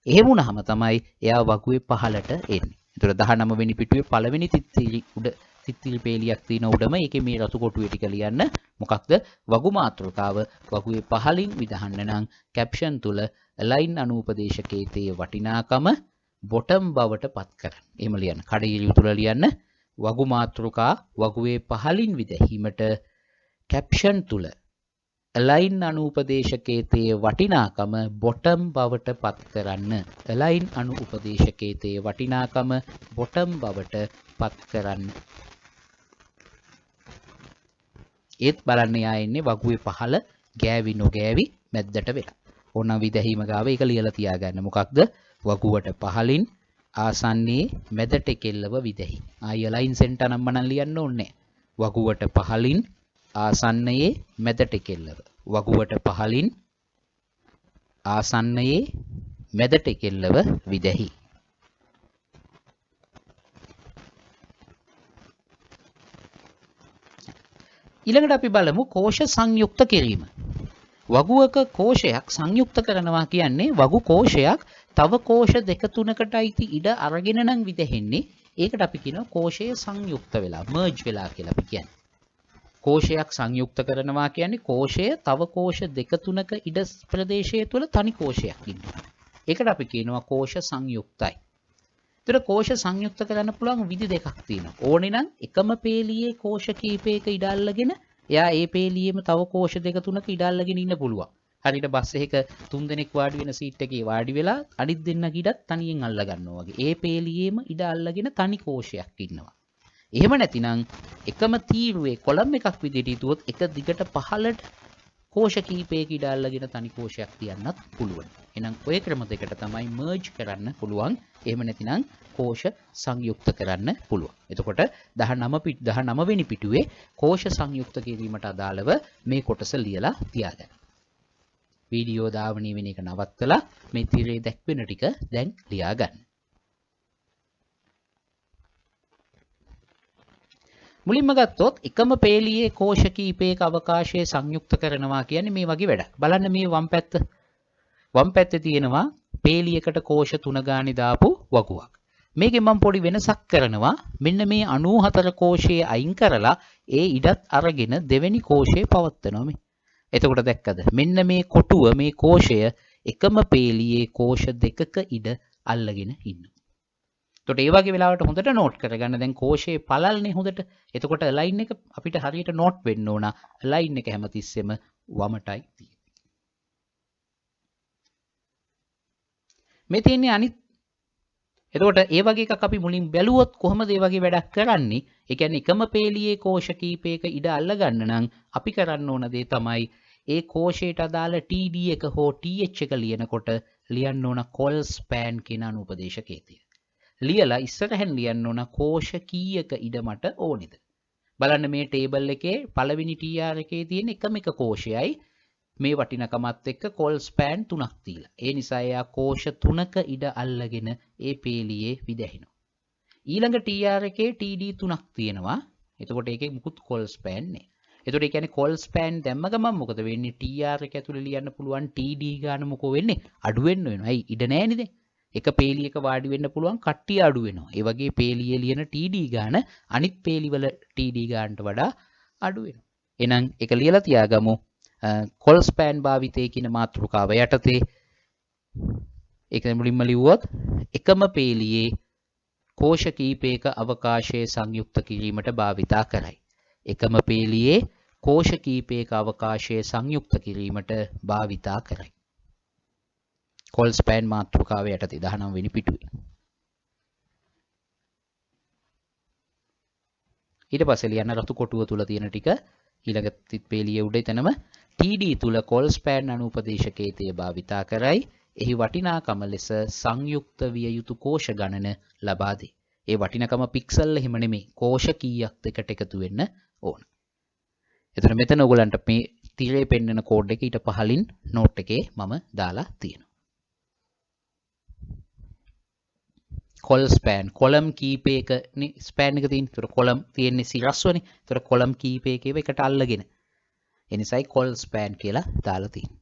එහෙම වුණාම තමයි එයා වගුවේ පහලට එන්නේ. ඒතර 19 වෙනි පිටුවේ පළවෙනි තිත්තිලි පේලියක් තියෙන උඩම ඒකේ මේ රතු කොටුවේ ටික ලියන්න. මොකක්ද? වගු මාතෘකාව වගුවේ පහලින් විදහන්න නම් කැප්ෂන් තුල align අනුපදේශකයේ තේ වටිනාකම bottom බවට පත් කරන්න. එහෙම ලියන්න. කඩියලිය තුල ලියන්න වගු මාතෘකා වගුවේ පහලින් විදැහීමට කැප්ෂන් තුල align අනුපදේශකයේ තේ වටිනාකම bottom බවට පත් කරන්න. align අනුපදේශකයේ තේ වටිනාකම bottom බවට පත් කරන්න. ඒත් බලන්න යා එන්නේ වගුවේ පහළ ගෑවි නොගෑවි මැද්දට වෙලා. ඕනම් විදැහීම ගාව ඒක ලියලා තියාගන්න. මොකක්ද? වගුවට පහළින් ආසන්නයේ මැදට කෙල්ලව විදැහි. ආයි align center නම් මනම් ලියන්න ඕනේ. වගුවට පහළින් ආසන්නයේ මැදට කෙල්ලව. වගුවට පහළින් ආසන්නයේ මැදට කෙල්ලව විදැහි. ඊළඟට අපි බලමු කෝෂ සංයුක්ත කිරීම. වගුවක කෝෂයක් සංයුක්ත කරනවා කියන්නේ වගු කෝෂයක් තව කෝෂ දෙක තුනකට අයිති ඉඩ අරගෙන නම් විදෙන්නේ. ඒකට අපි කියනවා කෝෂය සංයුක්ත වෙලා merge වෙලා කියලා අපි කියන්නේ. කෝෂයක් සංයුක්ත කරනවා කියන්නේ කෝෂය තව කෝෂ දෙක තුනක ඉඩ ප්‍රදේශය තුළ තනි කෝෂයක් ඉන්නවා. ඒකට අපි කියනවා කෝෂ සංයුක්තයි. ඒතර කෝෂ සංයුක්ත කරන්න පුළුවන් විදි දෙකක් තියෙනවා. ඕනේ නම් එකම පේලියේ කෝෂ කීපයක ඉඩ අල්ලගෙන එයා ඒ පේලියේම තව කෝෂ දෙක තුනක ඉඩ අල්ලගෙන ඉන්න පුළුවන්. හරියට බස් එකක තුන් දෙනෙක් වාඩි වෙන සීට් එකේ වාඩි වෙලා අනිත් දෙන්නගේ ඉඩත් තනියෙන් අල්ල ගන්නවා වගේ. ඒ පේලියේම ඉඩ අල්ලගෙන තනි කෝෂයක් ඉන්නවා. එහෙම නැතිනම් එකම තීරුවේ කොලම් එකක් විදිහට හිතුවොත් එක දිගට පහළට කෝෂ කීපයක ඉඩ අල්ලගෙන තනි කෝෂයක් තියන්නත් පුළුවන්. එහෙනම් ඔය ක්‍රම දෙකට තමයි මර්ජ් කරන්න පුළුවන්. එහෙම නැතිනම් කෝෂ සංයුක්ත කරන්න පුළුවන්. එතකොට 19 වෙනි පිටුවේ කෝෂ සංයුක්ත කිරීමට අදාළව මේ කොටස ලියලා තියාගන්න. වීඩියෝ ධාවනය වෙන එක නවත්තලා මේ තිරේ දැක්වෙන ටික දැන් ලියා ගන්න. මුලින්ම ගත්තොත් එකම පේලියේ කෝෂ කීපයක අවකාශය සංයුක්ත කරනවා කියන්නේ මේ වගේ වැඩක්. බලන්න මේ වම් පැත්ත. වම් පැත්තේ තියෙනවා පේලියකට කෝෂ 3 ගානේ දාපු වගුවක්. මේකෙන් මම පොඩි වෙනසක් කරනවා. මෙන්න මේ 94 කෝෂයේ අයින් කරලා ඒ ඉඩත් අරගෙන දෙවෙනි කෝෂයේ පවත්වනවා මේ. එතකොට දැක්කද? මෙන්න මේ කොටුව මේ කෝෂය එකම පේලියේ කෝෂ දෙකක ඉඩ අල්ලගෙන ඉන්නවා. එතකොට ඒ වගේ වෙලාවට හොඳට නෝට් කරගන්න. දැන් කෝෂයේ පළල්නේ හොඳට. එතකොට ලයින් එක අපිට හරියට නෝට් වෙන්න ඕන. ලයින් එක හැමතිස්සෙම වමටයි තියෙන්නේ. මේ තියෙන්නේ අනිත්. එතකොට ඒ වගේ එකක් අපි මුලින් බැලුවොත් කොහොමද ඒ වගේ වැඩක් කරන්නේ? ඒ කියන්නේ එකම පේලියේ කෝෂ කීපයක ඉඩ අල්ලගන්න නම් අපි කරන්න ඕන දේ තමයි ඒ කෝෂයට අදාළ TD එක හෝ TH එක ලියනකොට ලියන්න ඕන කොල් ස්පෑන් කියන අනුපදේශකේතිය. ලියලා ඉස්සරහෙන් ලියන්න ඕන කෝෂ කීයක ඉඩ මට ඕනේද? බලන්න මේ ටේබල් එකේ පළවෙනි TR එකේ තියෙන එකම එක කෝෂයයි මේ වටිනකමත් එක්ක කොල් ස්පෑන් 3ක් දීලා. ඒ නිසා එයා කෝෂ 3ක ඉඩ අල්ලගෙන ඒ පේලියේ විදැහෙනවා. ඊළඟ TR එකේ TD 3ක් තියෙනවා. එතකොට ඒකේ මුකුත් කොල් ස්පෑන් නෑ. එතකොට ඒ කියන්නේ කොල් ස්පෑන් දැම්ම ගමන් මොකද වෙන්නේ? TR එක ඇතුලේ ලියන්න පුළුවන් TD ගාන මොකෝ වෙන්නේ? අඩු වෙන්න වෙනවා. ඇයි? ඉඩ නෑනේ දැන්. එක පේලියක වාඩි වෙන්න පුළුවන් කට්ටිය අඩු වෙනවා. ඒ වගේ පේලියේ ලියන TD ගාන අනිත් පේලිවල TD ගානට වඩා අඩු වෙනවා. එහෙනම් ඒක ලියලා තියාගමු. කොල් ස්පෑන් භාවිතය කියන මාතෘකාව යටතේ ඒක මුලින්ම ලිව්වොත් එකම පේලියේ කෝෂ කීපයක අවකාශය සංයුක්ත කිරීමට භාවිතා කරයි. එකම පේලියේ කෝෂ කීපයක අවකාශය සංයුක්ත කිරීමට භාවිතා කරයි. කොල් ස්පෑන් මාතෘකාව යටතේ 19 වෙනි පිටුවේ. ඊට පස්සේ ලියන්න රතු කොටුව තුල තියෙන ටික ඊළඟ පේලියේ උඩ එතනම TD තුල කොල් ස්පෑන් අනුපදේශකේතය භාවිතා කරයි. එහි වටිනාකම ලෙස සංයුක්ත විය යුතු කෝෂ ගණන ලබා දේ. ඒ වටිනකම පික්සල් එහෙම නෙමෙයි. කෝෂ කීයක් දෙකට එකතු වෙන්න ඕන. එතන මෙතන ඔයගලන්ට මේ තිරේ පෙන්වන කෝඩ් එක ඊට පහලින් නෝට් එකේ මම දාලා තියෙනවා. කොල් ස්පෑන් කොලම් කීපයක ස්පෑන් එක තියෙන. ඒතර කොලම් තියෙන්නේ සිරස්වනේ. ඒතර කොලම් කීපයක එකට අල්ලගෙන. ඒ නිසායි කොල් ස්පෑන් කියලා දාලා තියෙන්නේ.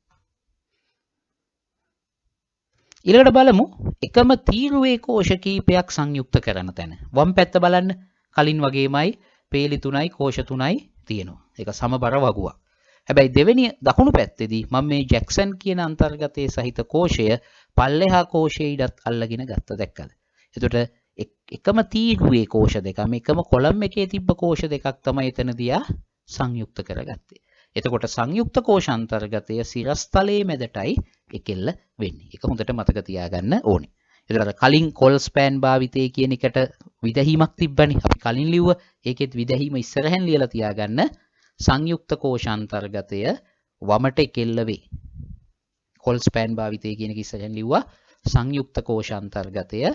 ඊළඟට බලමු එකම තීරුවේ කෝෂ කීපයක් සංයුක්ත කරන තැන. වම් පැත්ත බලන්න. කලින් වගේමයි පේලි 3යි කෝෂ 3යි තියෙනවා. ඒක සමබර වගුවක්. හැබැයි දෙවෙනි දකුණු පැත්තේදී මම මේ ජැක්සන් කියන අන්තර්ගතයේ සහිත කෝෂය පල්ලෙහා කෝෂයේ ඉඩත් අල්ලගෙන ගත්ත දැක්කද? එතකොට එකම තීරුවේ කෝෂ දෙක මේකම කොලම් එකේ තිබ්බ කෝෂ දෙකක් තමයි එතනදී සංයුක්ත කරගත්තේ. එතකොට සංයුක්ත කෝෂ අන්තර්ගතය සිරස්තලයේ මැදටයි එකෙල්ල වෙන්නේ. ඒක හොඳට මතක තියාගන්න ඕනේ. එතකොට කලින් කොල් ස්පෑන් භාවිතය කියන එකට විදැහීමක් තිබ්බනේ. අපි කලින් ලිව්ව ඒකෙත් විදැහීම ඉස්සරහෙන් ලියලා තියාගන්න. සංයුක්ත කෝෂ අන්තර්ගතය වමට එකෙල්ල වේ. කොල් ස්පෑන් භාවිතය කියන එක ඉස්සරහෙන් ලිව්වා. සංයුක්ත කෝෂ අන්තර්ගතය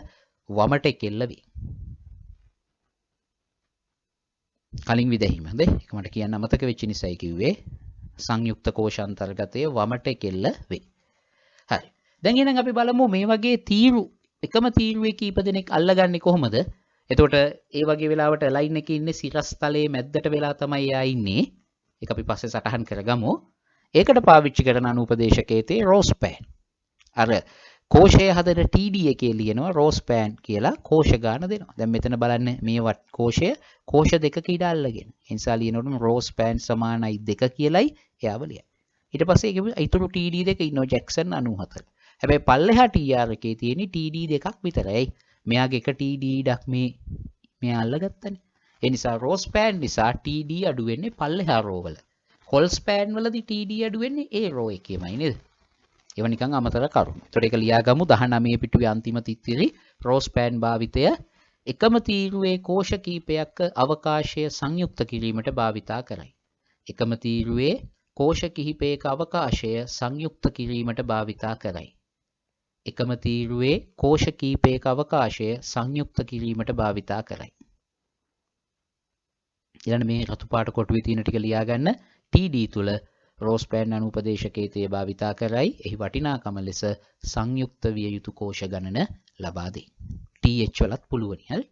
වමට එකෙල්ල වේ. කලින් විදැහීම හරි ඒක මට කියන්න අමතක වෙච්ච නිසායි කිව්වේ සංයුක්ත කෝෂ අන්තර්ගතය වමට කෙල්ල වේ. හරි. දැන් එහෙනම් අපි බලමු මේ වගේ තීරු එකම තීරුවේ කීප දෙනෙක් අල්ලගන්නේ කොහොමද? එතකොට ඒ වගේ වෙලාවට ලයින් එකේ ඉන්නේ සිරස්තලයේ මැද්දට වෙලා තමයි එයා ඉන්නේ. ඒක අපි පස්සේ සටහන් කරගමු. ඒකට පාවිච්චි කරන අනුපදේශකේතේ රෝස්පෑන්. අර කෝෂය හදන TD එකේ ලියනවා රෝස්පෑන් කියලා කෝෂ ගාන දෙනවා. දැන් මෙතන බලන්න මේ කෝෂය කෝෂ දෙකක ඉඩ අල්ලගෙන. ඒ නිසා ලියනකොට රෝස්පෑන් සමානයි 2 කියලයි එයාව ලියන්නේ. ඊට පස්සේ ඒකේ ඊතුරු TD දෙක ඉන්නවා ජැක්සන් 94. හැබැයි පල්ලෙහා TR එකේ තියෙන TD දෙකක් විතරයි. මෙයාගේ එක TD ඉඩක් මෙයා අල්ලගත්තනේ. ඒ නිසා රෝස්පෑන් නිසා TD අඩු වෙන්නේ පල්ලෙහා රෝ වල. කොල් ස්පෑන් වලදී TD අඩු වෙන්නේ ඒ රෝ එකේමයි නේද? ඒව නිකන් අමතර කරුණු. ඒතකොට ඒක ලියාගමු 19 පිටුවේ අන්තිම තිත්තිරි රෝස්පෑන් භාවිතය එකම තීරුවේ කෝෂ කිහිපයක් අවකාශය සංයුක්ත කිරීමට භාවිතා කරයි. එකම තීරුවේ කෝෂ කිහිපයක අවකාශය සංයුක්ත කිරීමට භාවිතා කරයි. එකම තීරුවේ කෝෂ කිහිපයක අවකාශය සංයුක්ත කිරීමට භාවිතා කරයි. ඊළඟ මේ රතු පාට කොටුවේ තියෙන ටික ලියා ගන්න. TD තුල රෝස්පෑන් අනුපදේශකේතය භාවිතා කරයි. එහි වටිනාකම ලෙස සංයුක්ත විය යුතු කෝෂ ගණන ලබා දෙයි. TH වලත් පුළුවනි. හරි.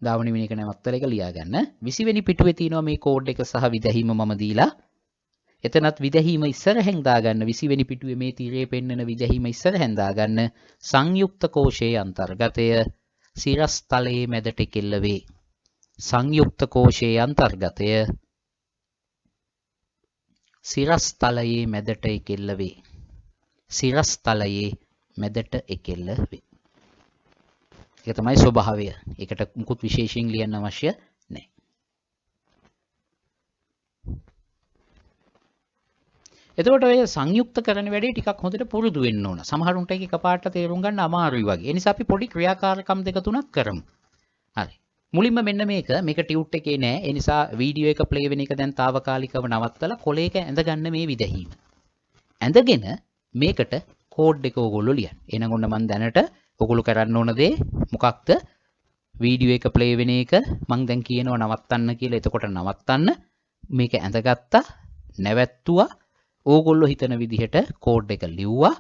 ධාවන වෙන එක නැවත්තල එක ලියා ගන්න. 20 වෙනි පිටුවේ තියෙනවා මේ කෝඩ් එක සහ විදැහීම මම දීලා. එතනත් විදැහීම ඉස්සරහෙන් දාගන්න 20 වෙනි පිටුවේ මේ තීරයේ පෙන්වන විදැහීම ඉස්සරහෙන් දාගන්න. සංයුක්ත කෝෂයේ අන්තර්ගතය සිරස් තලයේ මැදට කෙල්ල වේ. සංයුක්ත කෝෂයේ අන්තර්ගතය සිරස් තලයේ මැදට කෙල්ල වේ. සිරස් තලයේ මැදට කෙල්ල වේ. ඒක තමයි ස්වභාවය. ඒකට මුකුත් විශේෂයෙන් ලියන්න අවශ්‍ය නැහැ. එතකොට ඔය සංයුක්ත කරන වැඩේ ටිකක් හොඳට පුරුදු වෙන්න ඕන. සමහරුන්ට ඒක එකපාරට තේරුම් ගන්න අමාරුයි වගේ. ඒ නිසා අපි පොඩි ක්‍රියාකාරකම් දෙක තුනක් කරමු. හරි. මුලින්ම මෙන්න මේක ටියුට් එකේ නෑ. ඒ නිසා වීඩියෝ එක ප්ලේ වෙන එක දැන් తాවකාලිකව නවත්තලා කොලේක ඇඳ ගන්න මේ විදැහීම. ඇඳගෙන මේකට කෝඩ් එක ඕගොල්ලෝ ලියන්න. එහෙනම් ඔන්න මම දැනට ඔගොල්ලෝ කරන්න ඕන දේ මොකක්ද? වීඩියෝ එක ප්ලේ වෙන එක මම දැන් කියනවා නවත්තන්න කියලා. එතකොට නවත්තන්න. මේක ඇඳගත්තා. නැවැත්තුවා. ඕගොල්ලෝ හිතන විදිහට කෝඩ් එක ලිව්වා.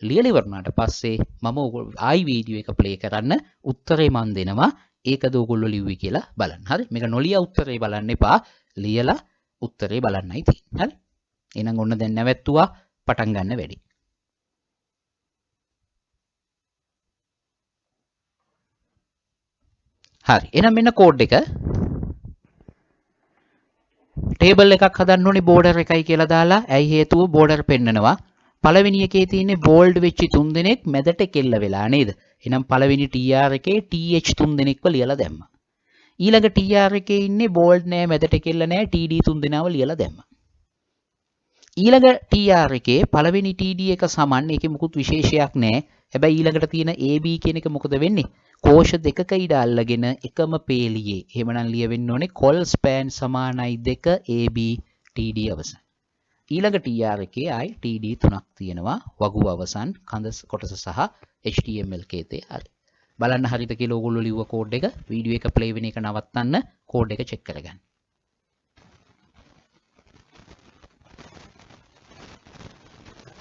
ලියලා ඉවරනාට පස්සේ මම ආයි වීඩියෝ එක ප්ලේ කරන්න උත්තරේ මන් දෙනවා. ඒකද ඕගොල්ලෝ ලිව්වේ කියලා බලන්න. හරි. මේක නොලියා උත්තරේ බලන්න එපා. ලියලා උත්තරේ බලන්නයි තියෙන්නේ. හරි. එහෙනම් ඔන්න දැන් නැවැත්තුවා. පටන් ගන්න වැඩි. හරි. එහෙනම් මෙන්න කෝඩ් එක. ටේබල් එකක් හදන්න ඕනේ බෝඩර් එකයි කියලා දාලා. ඇයි හේතුව බෝඩර් පෙන්නනවා. පළවෙනි එකේ තියෙන්නේ බෝල්ඩ් වෙච්ච 3 දෙනෙක් මැදට කෙල්ල වෙලා නේද? එහෙනම් පළවෙනි TR එකේ TH 3 දෙනෙක්ව ලියලා දැම්මා. ඊළඟ TR එකේ ඉන්නේ බෝල්ඩ් නෑ මැදට කෙල්ල නෑ TD 3 දෙනාව ලියලා දැම්මා. ඊළඟ TR එකේ පළවෙනි TD එක සමන්. ඒකේ මුකුත් විශේෂයක් නෑ. හැබැයි ඊළඟට තියෙන AB කියන එක මොකද වෙන්නේ? කෝෂ දෙකක ඉඩ අල්ලගෙන එකම පේලියේ. එහෙමනම් ලියවෙන්න ඕනේ කොල් ස්පෑන් සමානයි 2 AB TD අවසන්. ඊළඟ TR එකේ ආයි TD 3ක් තියෙනවා. වගුව අවසන් කඳ කොටස සහ HTML කේතේ. හරි. බලන්න හරිද කියලා ඕගොල්ලෝ ලිව්ව කෝඩ් එක. වීඩියෝ එක ප්ලේ වෙන එක නවත්තන්න කෝඩ් එක චෙක් කරගන්න.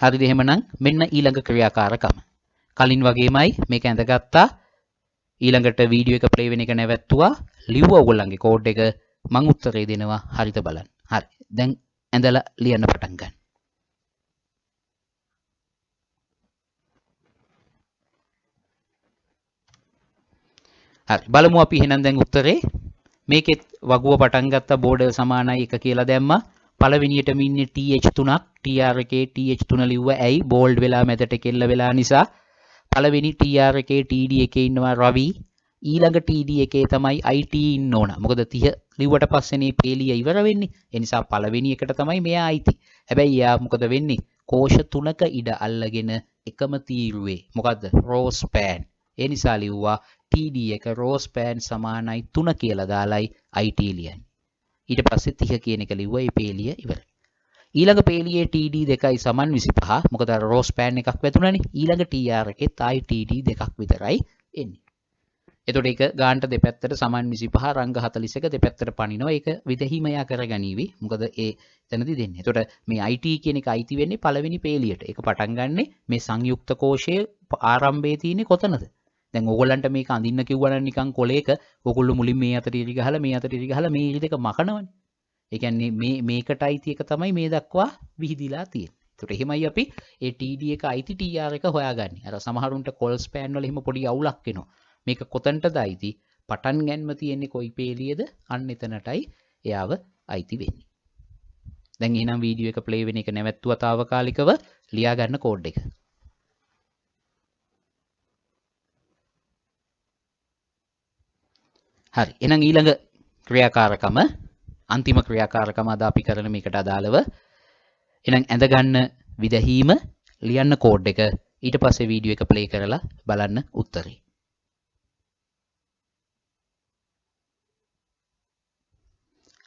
හරිද? එහෙමනම් මෙන්න ඊළඟ ක්‍රියාකාරකම. කලින් වගේමයි මේක ඇඳගත්තා. ඊළඟට වීඩියෝ එක ප්ලේ වෙන එක නැවැත්තුවා. ලිව්ව ඕගොල්ලන්ගේ කෝඩ් එක. මං උත්තරේ දෙනවා. හරිද බලන්න. හරි. දැන් ඇඳලා ලියන්න පටන් ගන්න. හරි. බලමු අපි එහෙනම් දැන් උත්තරේ. මේකෙත් වගුව පටන් ගත්ත බෝඩර් සමානයි 1 කියලා දැම්මා. පළවෙනියටම ඉන්නේ TH 3ක්. TR එකේ TH 3 ලිව්වා. ඇයි? බෝල්ඩ් වෙලා මැදට කෙල්ල වෙලා නිසා. පළවෙනි TR එකේ TD එකේ ඉන්නවා රවි. ඊළඟ TD එකේ තමයි IT ඉන්න ඕන. මොකද 30 ලිව්වට පස්සේනේ පේලිය ඉවර වෙන්නේ. ඒ නිසා පළවෙනි එකට තමයි මෙයා IT. හැබැයි එයා මොකද වෙන්නේ? කෝෂ 3ක ඉඩ අල්ලගෙන එකම තීරුවේ. මොකද්ද? Raw span. ඒ නිසා ලිව්වා TD එක රෝ ස්පෑන් සමානයි 3 කියලා දාලයි IT ලියන්නේ. ඊට පස්සේ 30 කියන එක ලිව්වා. ඒ පේලිය ඉවරයි. ඊළඟ පේලියේ TD දෙකයි සමන් 25. මොකද අර රෝ ස්පෑන් එකක් වැදුනනේ. ඊළඟ TR එකෙත් ආයි TD දෙකක් විතරයි එන්නේ. එතකොට ඒක ගානට දෙපැත්තට සමන් 25 රංග 41 දෙපැත්තට පනිනවා. ඒක විදහිම යා කරගනීවි. මොකද ඒ එතනදී දෙන්නේ. එතකොට මේ IT කියන එක IT වෙන්නේ පළවෙනි පේලියට. ඒක පටන් ගන්නෙ මේ සංයුක්ත කෝෂයේ ආරම්භයේ තියෙන්නේ කොතනද? දැන් ඕගොල්ලන්ට මේක අඳින්න කිව්වනම් නිකන් කොලේක ඕගොල්ලෝ මුලින් මේ අතට ඉරි ගහලා මේ අතට ඉරි ගහලා මේ ඉරි දෙක මකනවනේ. ඒ කියන්නේ මේකට අයිති එක තමයි මේ දක්වා විහිදිලා තියෙන්නේ. ඒකට එහෙමයි අපි ඒ TD එක අයිති TR එක හොයාගන්නේ. අර සමහරුන්ට කොල් ස්පෑන් වල එහෙම පොඩි අවුලක් එනවා. මේක කොතනටද අයිති? පටන් ගැනීම තියෙන්නේ කොයි පේලියද? අන්න එතනටයි එයාව අයිති වෙන්නේ. දැන් එහෙනම් වීඩියෝ එක ප්ලේ වෙන එක නැවැත්තුවා తాවකාලිකව ලියා ගන්න කෝඩ් එක. හරි. එහෙනම් ඊළඟ ක්‍රියාකාරකම අන්තිම ක්‍රියාකාරකම අද අපි කරන මේකට අදාළව එහෙනම් ඇඳ ගන්න විදහීම ලියන්න කෝඩ් එක ඊට පස්සේ වීඩියෝ එක ප්ලේ කරලා බලන්න උත්තරේ.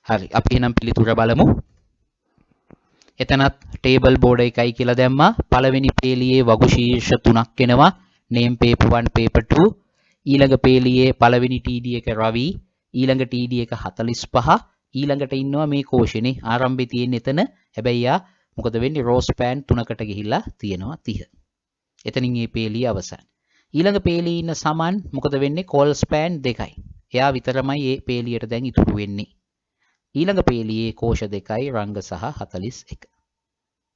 හරි අපි එහෙනම් පිළිතුර බලමු. එතනත් ටේබල් බෝඩ එකයි කියලා දැම්මා. පළවෙනි පේලියේ වගු ශීර්ෂ 3ක් එනවා. name paper 1 paper 2. ඊළඟ පේලියේ පළවෙනි TD එක රවි. ඊළඟ TD එක 45. ඊළඟට ඉන්නවා මේ කෝෂනේ. ආරම්භයේ තියෙන එතන. හැබැයි යා මොකද වෙන්නේ රෝස් පෑන් 3කට ගිහිල්ලා තියෙනවා 30. එතනින් මේ පේලිය අවසන්. ඊළඟ පේලියේ ඉන්න සමන් මොකද වෙන්නේ කෝල් ස්පෑන් 2යි. එයා විතරමයි මේ පේලියට දැන් ඉතුරු වෙන්නේ. ඊළඟ පේලියේ කෝෂ 2යි රංග සහ 41.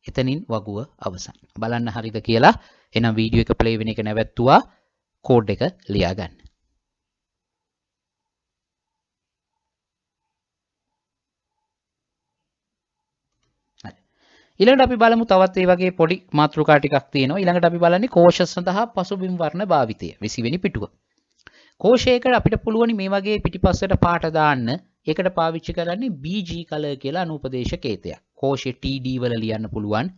එතනින් වගුව අවසන්. බලන්න හරිද කියලා. එහෙනම් වීඩියෝ එක ප්ලේ වෙන එක නැවැත්තුවා. කෝඩ් එක ලියා ගන්න. ඊළඟට අපි බලමු තවත් ඒ වගේ පොඩි මාතෘකා ටිකක් තියෙනවා. ඊළඟට අපි බලන්නේ කෝෂ සඳහා පසුබිම් වර්ණ භාවිතය 20 වෙනි පිටුව. කෝෂයකට අපිට පුළුවන් මේ වගේ පිටිපස්සට පාට දාන්න. ඒකට පාවිච්චි කරන්නේ BG color කියලා අනුපදේශකේතයක්. කෝෂේ TD වල ලියන්න පුළුවන්.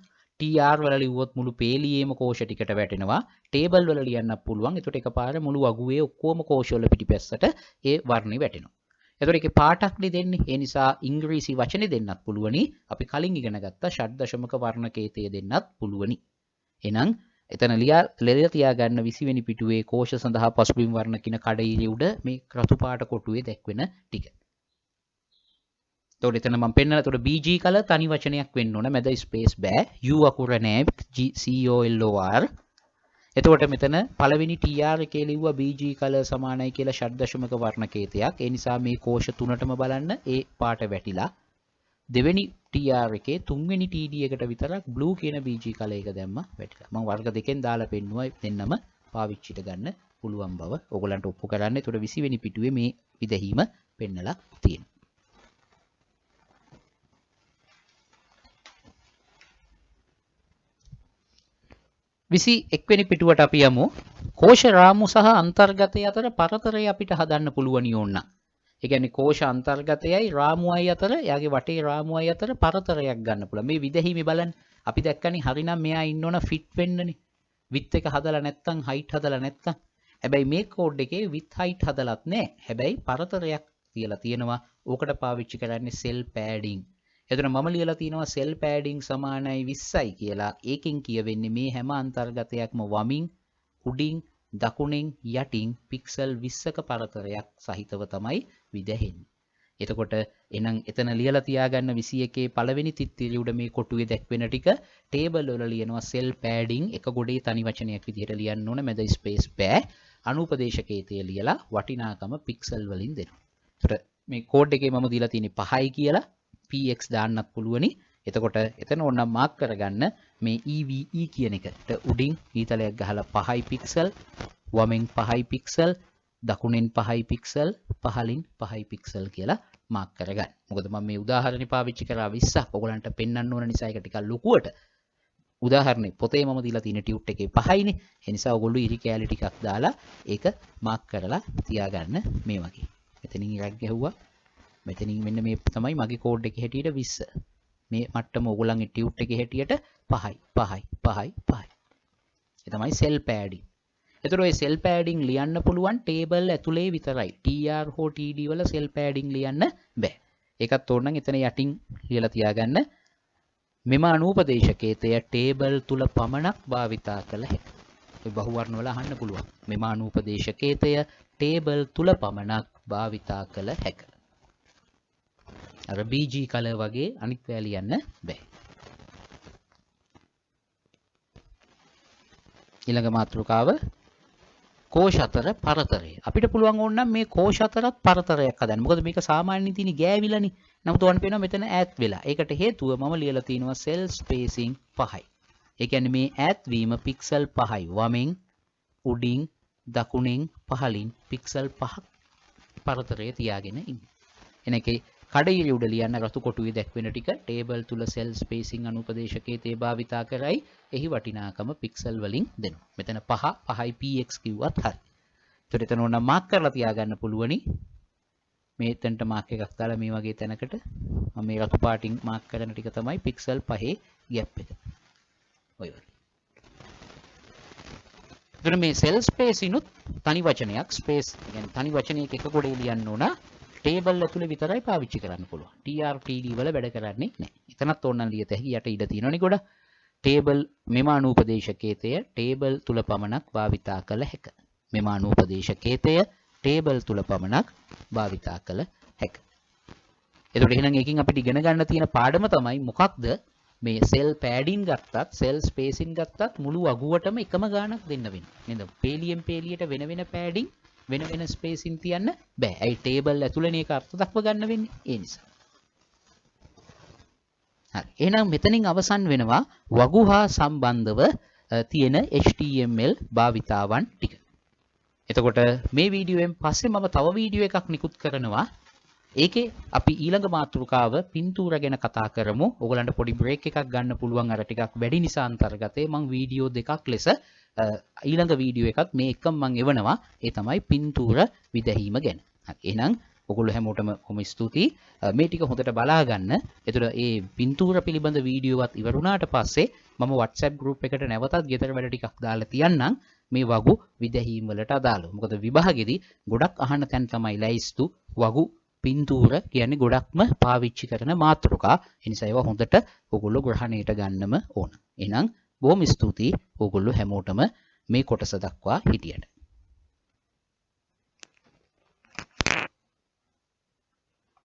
TR වල ලිව්වොත් මුළු පේලියේම කෝෂ ටිකට වැටෙනවා. ටේබල් වල ලියන්නත් පුළුවන්. ඒකට එකපාර මුළු වගුවේ ඔක්කොම කෝෂ වල පිටිපස්සට ඒ වර්ණේ වැටෙනවා. එතකොට ඒකේ පාටක් දෙන්නේ. ඒ නිසා ඉංග්‍රීසි වචනේ දෙන්නත් පුළුවනි. අපි කලින් ඉගෙන ගත්ත ෂඩ්දශමක වර්ණකේතය දෙන්නත් පුළුවනි. එහෙනම් එතන ලියලා තියාගන්න 20 වෙනි පිටුවේ කෝෂ සඳහා පසුබිම් වර්ණ කියන කඩයිලේ උඩ මේ රතු පාට කොටුවේ දැක්වෙන ටික. එතකොට එතන මම පෙන්නන එතකොට BG color තනි වචනයක් වෙන්න ඕන. මැද ස්පේස් බෑ. U අකුර නෑ. COLOR. එතකොට මෙතන පළවෙනි TR එකේ ලිව්වා BG color සමානයි කියලා ෂඩ්දශමක වර්ණකේතයක්. ඒ නිසා මේ කෝෂ තුනටම බලන්න ඒ පාට වැටිලා. දෙවෙනි TR එකේ තුන්වෙනි TD එකට විතරක් blue කියන BG color එක දැම්මා වැටිලා. මම වර්ග දෙකෙන් දාලා පෙන්නුවා දෙන්නම පාවිච්චිට ගන්න පුළුවන් බව. ඕගලන්ට ඔප්පු කරන්න. එතකොට 20 වෙනි පිටුවේ මේ විදහීම පෙන්නලා තියෙනවා. විසි එක්වෙනි පිටුවට අපි යමු. කෝෂ රාමු සහ අන්තර්ගතය අතර පරතරය අපිට හදන්න පුළුවනි ඕන්න. ඒ කියන්නේ කෝෂ අන්තර්ගතයයි රාමුවයි අතර යාගේ වටේ රාමුවයි අතර පරතරයක් ගන්න පුළුවන්. මේ විදහිමේ බලන්න. අපි දැක්කනේ හරිනම් මෙයා ඉන්න ඕන ෆිට වෙන්නනේ. width එක හදලා නැත්තම් height හදලා නැත්තම්. හැබැයි මේ කෝඩ් එකේ width height හදලත් නැහැ. හැබැයි පරතරයක් කියලා තියෙනවා. ඕකට පාවිච්චි කරන්නේ cell padding. එතන මම ලියලා තියෙනවා cell padding සමානයි 20යි කියලා. ඒකෙන් කියවෙන්නේ මේ හැම අන්තර්ගතයක්ම වමින් උඩින් දකුණෙන් යටින් පික්සල් 20ක පරතරයක් සහිතව තමයි විදහෙන්නේ. එතකොට එහෙනම් එතන ලියලා තියාගන්න 21 පළවෙනි තිත්තිරිය උඩ මේ කොටුවේ දැක්වෙන ටික ටේබල් වල ලියනවා cell padding එක ගොඩේ තනි වචනයක් විදිහට ලියන්න ඕන. මැද ස්පේස් බෑ. අනුපදේශකේතය ලියලා වටිනාකම පික්සල් වලින් දෙනවා. එතකොට මේ කෝඩ් එකේ මම දීලා තියෙන්නේ 5යි කියලා. px දාන්නත් පුළුවනි. එතකොට එතන ඕනම් මාක් කරගන්න මේ EVE කියන එකට උඩින් ඊතලයක් ගහලා 5යි පික්සල්, වමෙන් 5යි පික්සල්, දකුණෙන් 5යි පික්සල්, පහලින් 5යි පික්සල් කියලා මාක් කරගන්න. මොකද මම මේ උදාහරණේ පාවිච්චි කරා 20ක්. ඔයගලන්ට පෙන්වන්න ඕන නිසා ඒක ටිකක් ලොකුවට. උදාහරණේ පොතේ මම දීලා තියෙන ටියුට් එකේ 5යිනේ. ඒ නිසා ඔයගොල්ලෝ ඉරි කැලි ටිකක් දාලා ඒක මාක් කරලා තියාගන්න මේ වගේ. මෙතනින් ඉරක් ගැහුවා. මෙතනින් මෙන්න මේ තමයි මගේ කෝඩ් එකේ හැටියට 20. මේ මට්ටම ඕගොල්ලන්ගේ ටියුට් එකේ හැටියට 5යි 5යි 5යි 5යි. ඒ තමයි cell padding. එතකොට ඔය cell padding ලියන්න පුළුවන් ටේබල් ඇතුලේ විතරයි. TR හෝ TD වල cell padding ලියන්න බෑ. ඒකත් ඕනනම් එතන යටින් ලියලා තියාගන්න. මෙම අනුපදේශකේතය ටේබල් තුල පමණක් භාවිතා කළ හැකියි. ඒ බහුවර්ණ වල අහන්න පුළුවන්. මෙම අනුපදේශකේතය ටේබල් තුල පමණක් භාවිතා කළ හැකියි. අර BG color වගේ අනිත් වැය ලියන්න බෑ. ඊළඟ මාතෘකාව කෝෂ අතර පරතරය. අපිට පුළුවන් ඕනනම් මේ කෝෂ අතරත් පරතරයක් හදන්න. මොකද මේක සාමාන්‍යයෙන් තියෙන ගෑවිලානේ. නමුත් ඔයන් පේනවා මෙතන ඈත් වෙලා. ඒකට හේතුව මම ලියලා තිනවා cell spacing 5යි. ඒ කියන්නේ මේ ඈත් වීම පික්සල් 5යි. වමෙන් උඩින් දකුණෙන් පහලින් පික්සල් 5ක් පරතරය තියාගෙන ඉන්නේ. එනකේ කඩිරි උඩ ලියන්න රතු කොටුවේ දැක්වෙන ටික ටේබල් තුල cell spacing අනුපදේශකේතේ භාවිතා කරයි. එහි වටිනාකම පික්සල් වලින් දෙනවා. මෙතන 5යි px කිව්වත් හරි. ඒතර එතන ඕන මාක් කරලා තියාගන්න පුළුවනි. මේතෙන්ට මාක් එකක් දාලා මේ වගේ තැනකට මම මේ රතු පාටින් මාක් කරන ටික තමයි පික්සල් 5 ගෑප් එක. ඔය වගේ. එතකොට මේ සෙල් ස්පේස් ඉනුත් තනි වචනයක් ස්පේස් කියන්නේ තනි වචනයක එක කොටේ ලියන්න ඕන ටේබල් ඇතුලේ විතරයි පාවිච්චි කරන්න පුළුවන්. TRTD වල වැඩ කරන්නේ නැහැ. එතනත් ඕනනම් ලියත හැකි යට ඉඩ තියෙනවනේ ගොඩ. ටේබල් මෙම අනුපදේශකේතය ටේබල් තුල පමණක් භාවිතා කළ හැක. මෙම අනුපදේශකේතය ටේබල් තුල පමණක් භාවිතා කළ හැක. එතකොට එහෙනම් එකකින් අපිට ඉගෙන ගන්න තියෙන පාඩම තමයි මොකක්ද මේ සෙල් පෑඩින් ගත්තත් සෙල් ස්පේසින් ගත්තත් මුළු වගුවටම එකම ගාණක් දෙන්න වෙනවා. නේද? පේලියෙන් පේලියට වෙන වෙන පෑඩින් වෙන වෙන ස්පේසින් තියන්න බෑ. ඇයි ටේබල් ඇතුළේනේ ඒක අර්ථ දක්ව ගන්න වෙන්නේ. ඒ නිසා. හරි. එහෙනම් මෙතනින් අවසන් වෙනවා වගු හා සම්බන්ධව තියෙන HTML භාවිතාවන් ටික. එතකොට මේ වීඩියෝෙන් පස්සේ මම තව වීඩියෝ එකක් නිකුත් කරනවා. ඒකේ අපි ඊළඟ මාතෘකාව පින්තූර ගැන කතා කරමු. ඕගලන්ට පොඩි බ්‍රේක් එකක් ගන්න පුළුවන් අර ටිකක් වැඩි නිසා අන්තර්ගතේ මම වීඩියෝ දෙකක් ලෙස ඊළඟ වීඩියෝ එකත් මේ එකම මම එවනවා. ඒ තමයි පින්තූර විදැහීම ගැන. හරි. එහෙනම් ඔයගොල්ලෝ හැමෝටම කොහොම ස්තුතියි. මේ ටික හොඳට බලා ගන්න. ඒතර මේ පින්තූර පිළිබඳ වීඩියෝවත් ඉවර වුණාට පස්සේ මම WhatsApp group එකට නැවතත් ගෙදර වැඩ ටිකක් දාලා තියන්නම්. මේ වගු විදැහීම් වලට අදාළව. මොකද විභාගෙදී ගොඩක් අහන තැන් තමයි ලැයිස්තු වගු පින්තූර කියන්නේ ගොඩක්ම පාවිච්චි කරන මාතෘකා. ඒ නිසා ඒවා හොඳට ඔයගොල්ලෝ ග්‍රහණයට ගන්නම ඕන. එහෙනම් බොහොම ස්තුතියි ඔයගොල්ලෝ හැමෝටම මේ කොටස දක්වා හිටියට.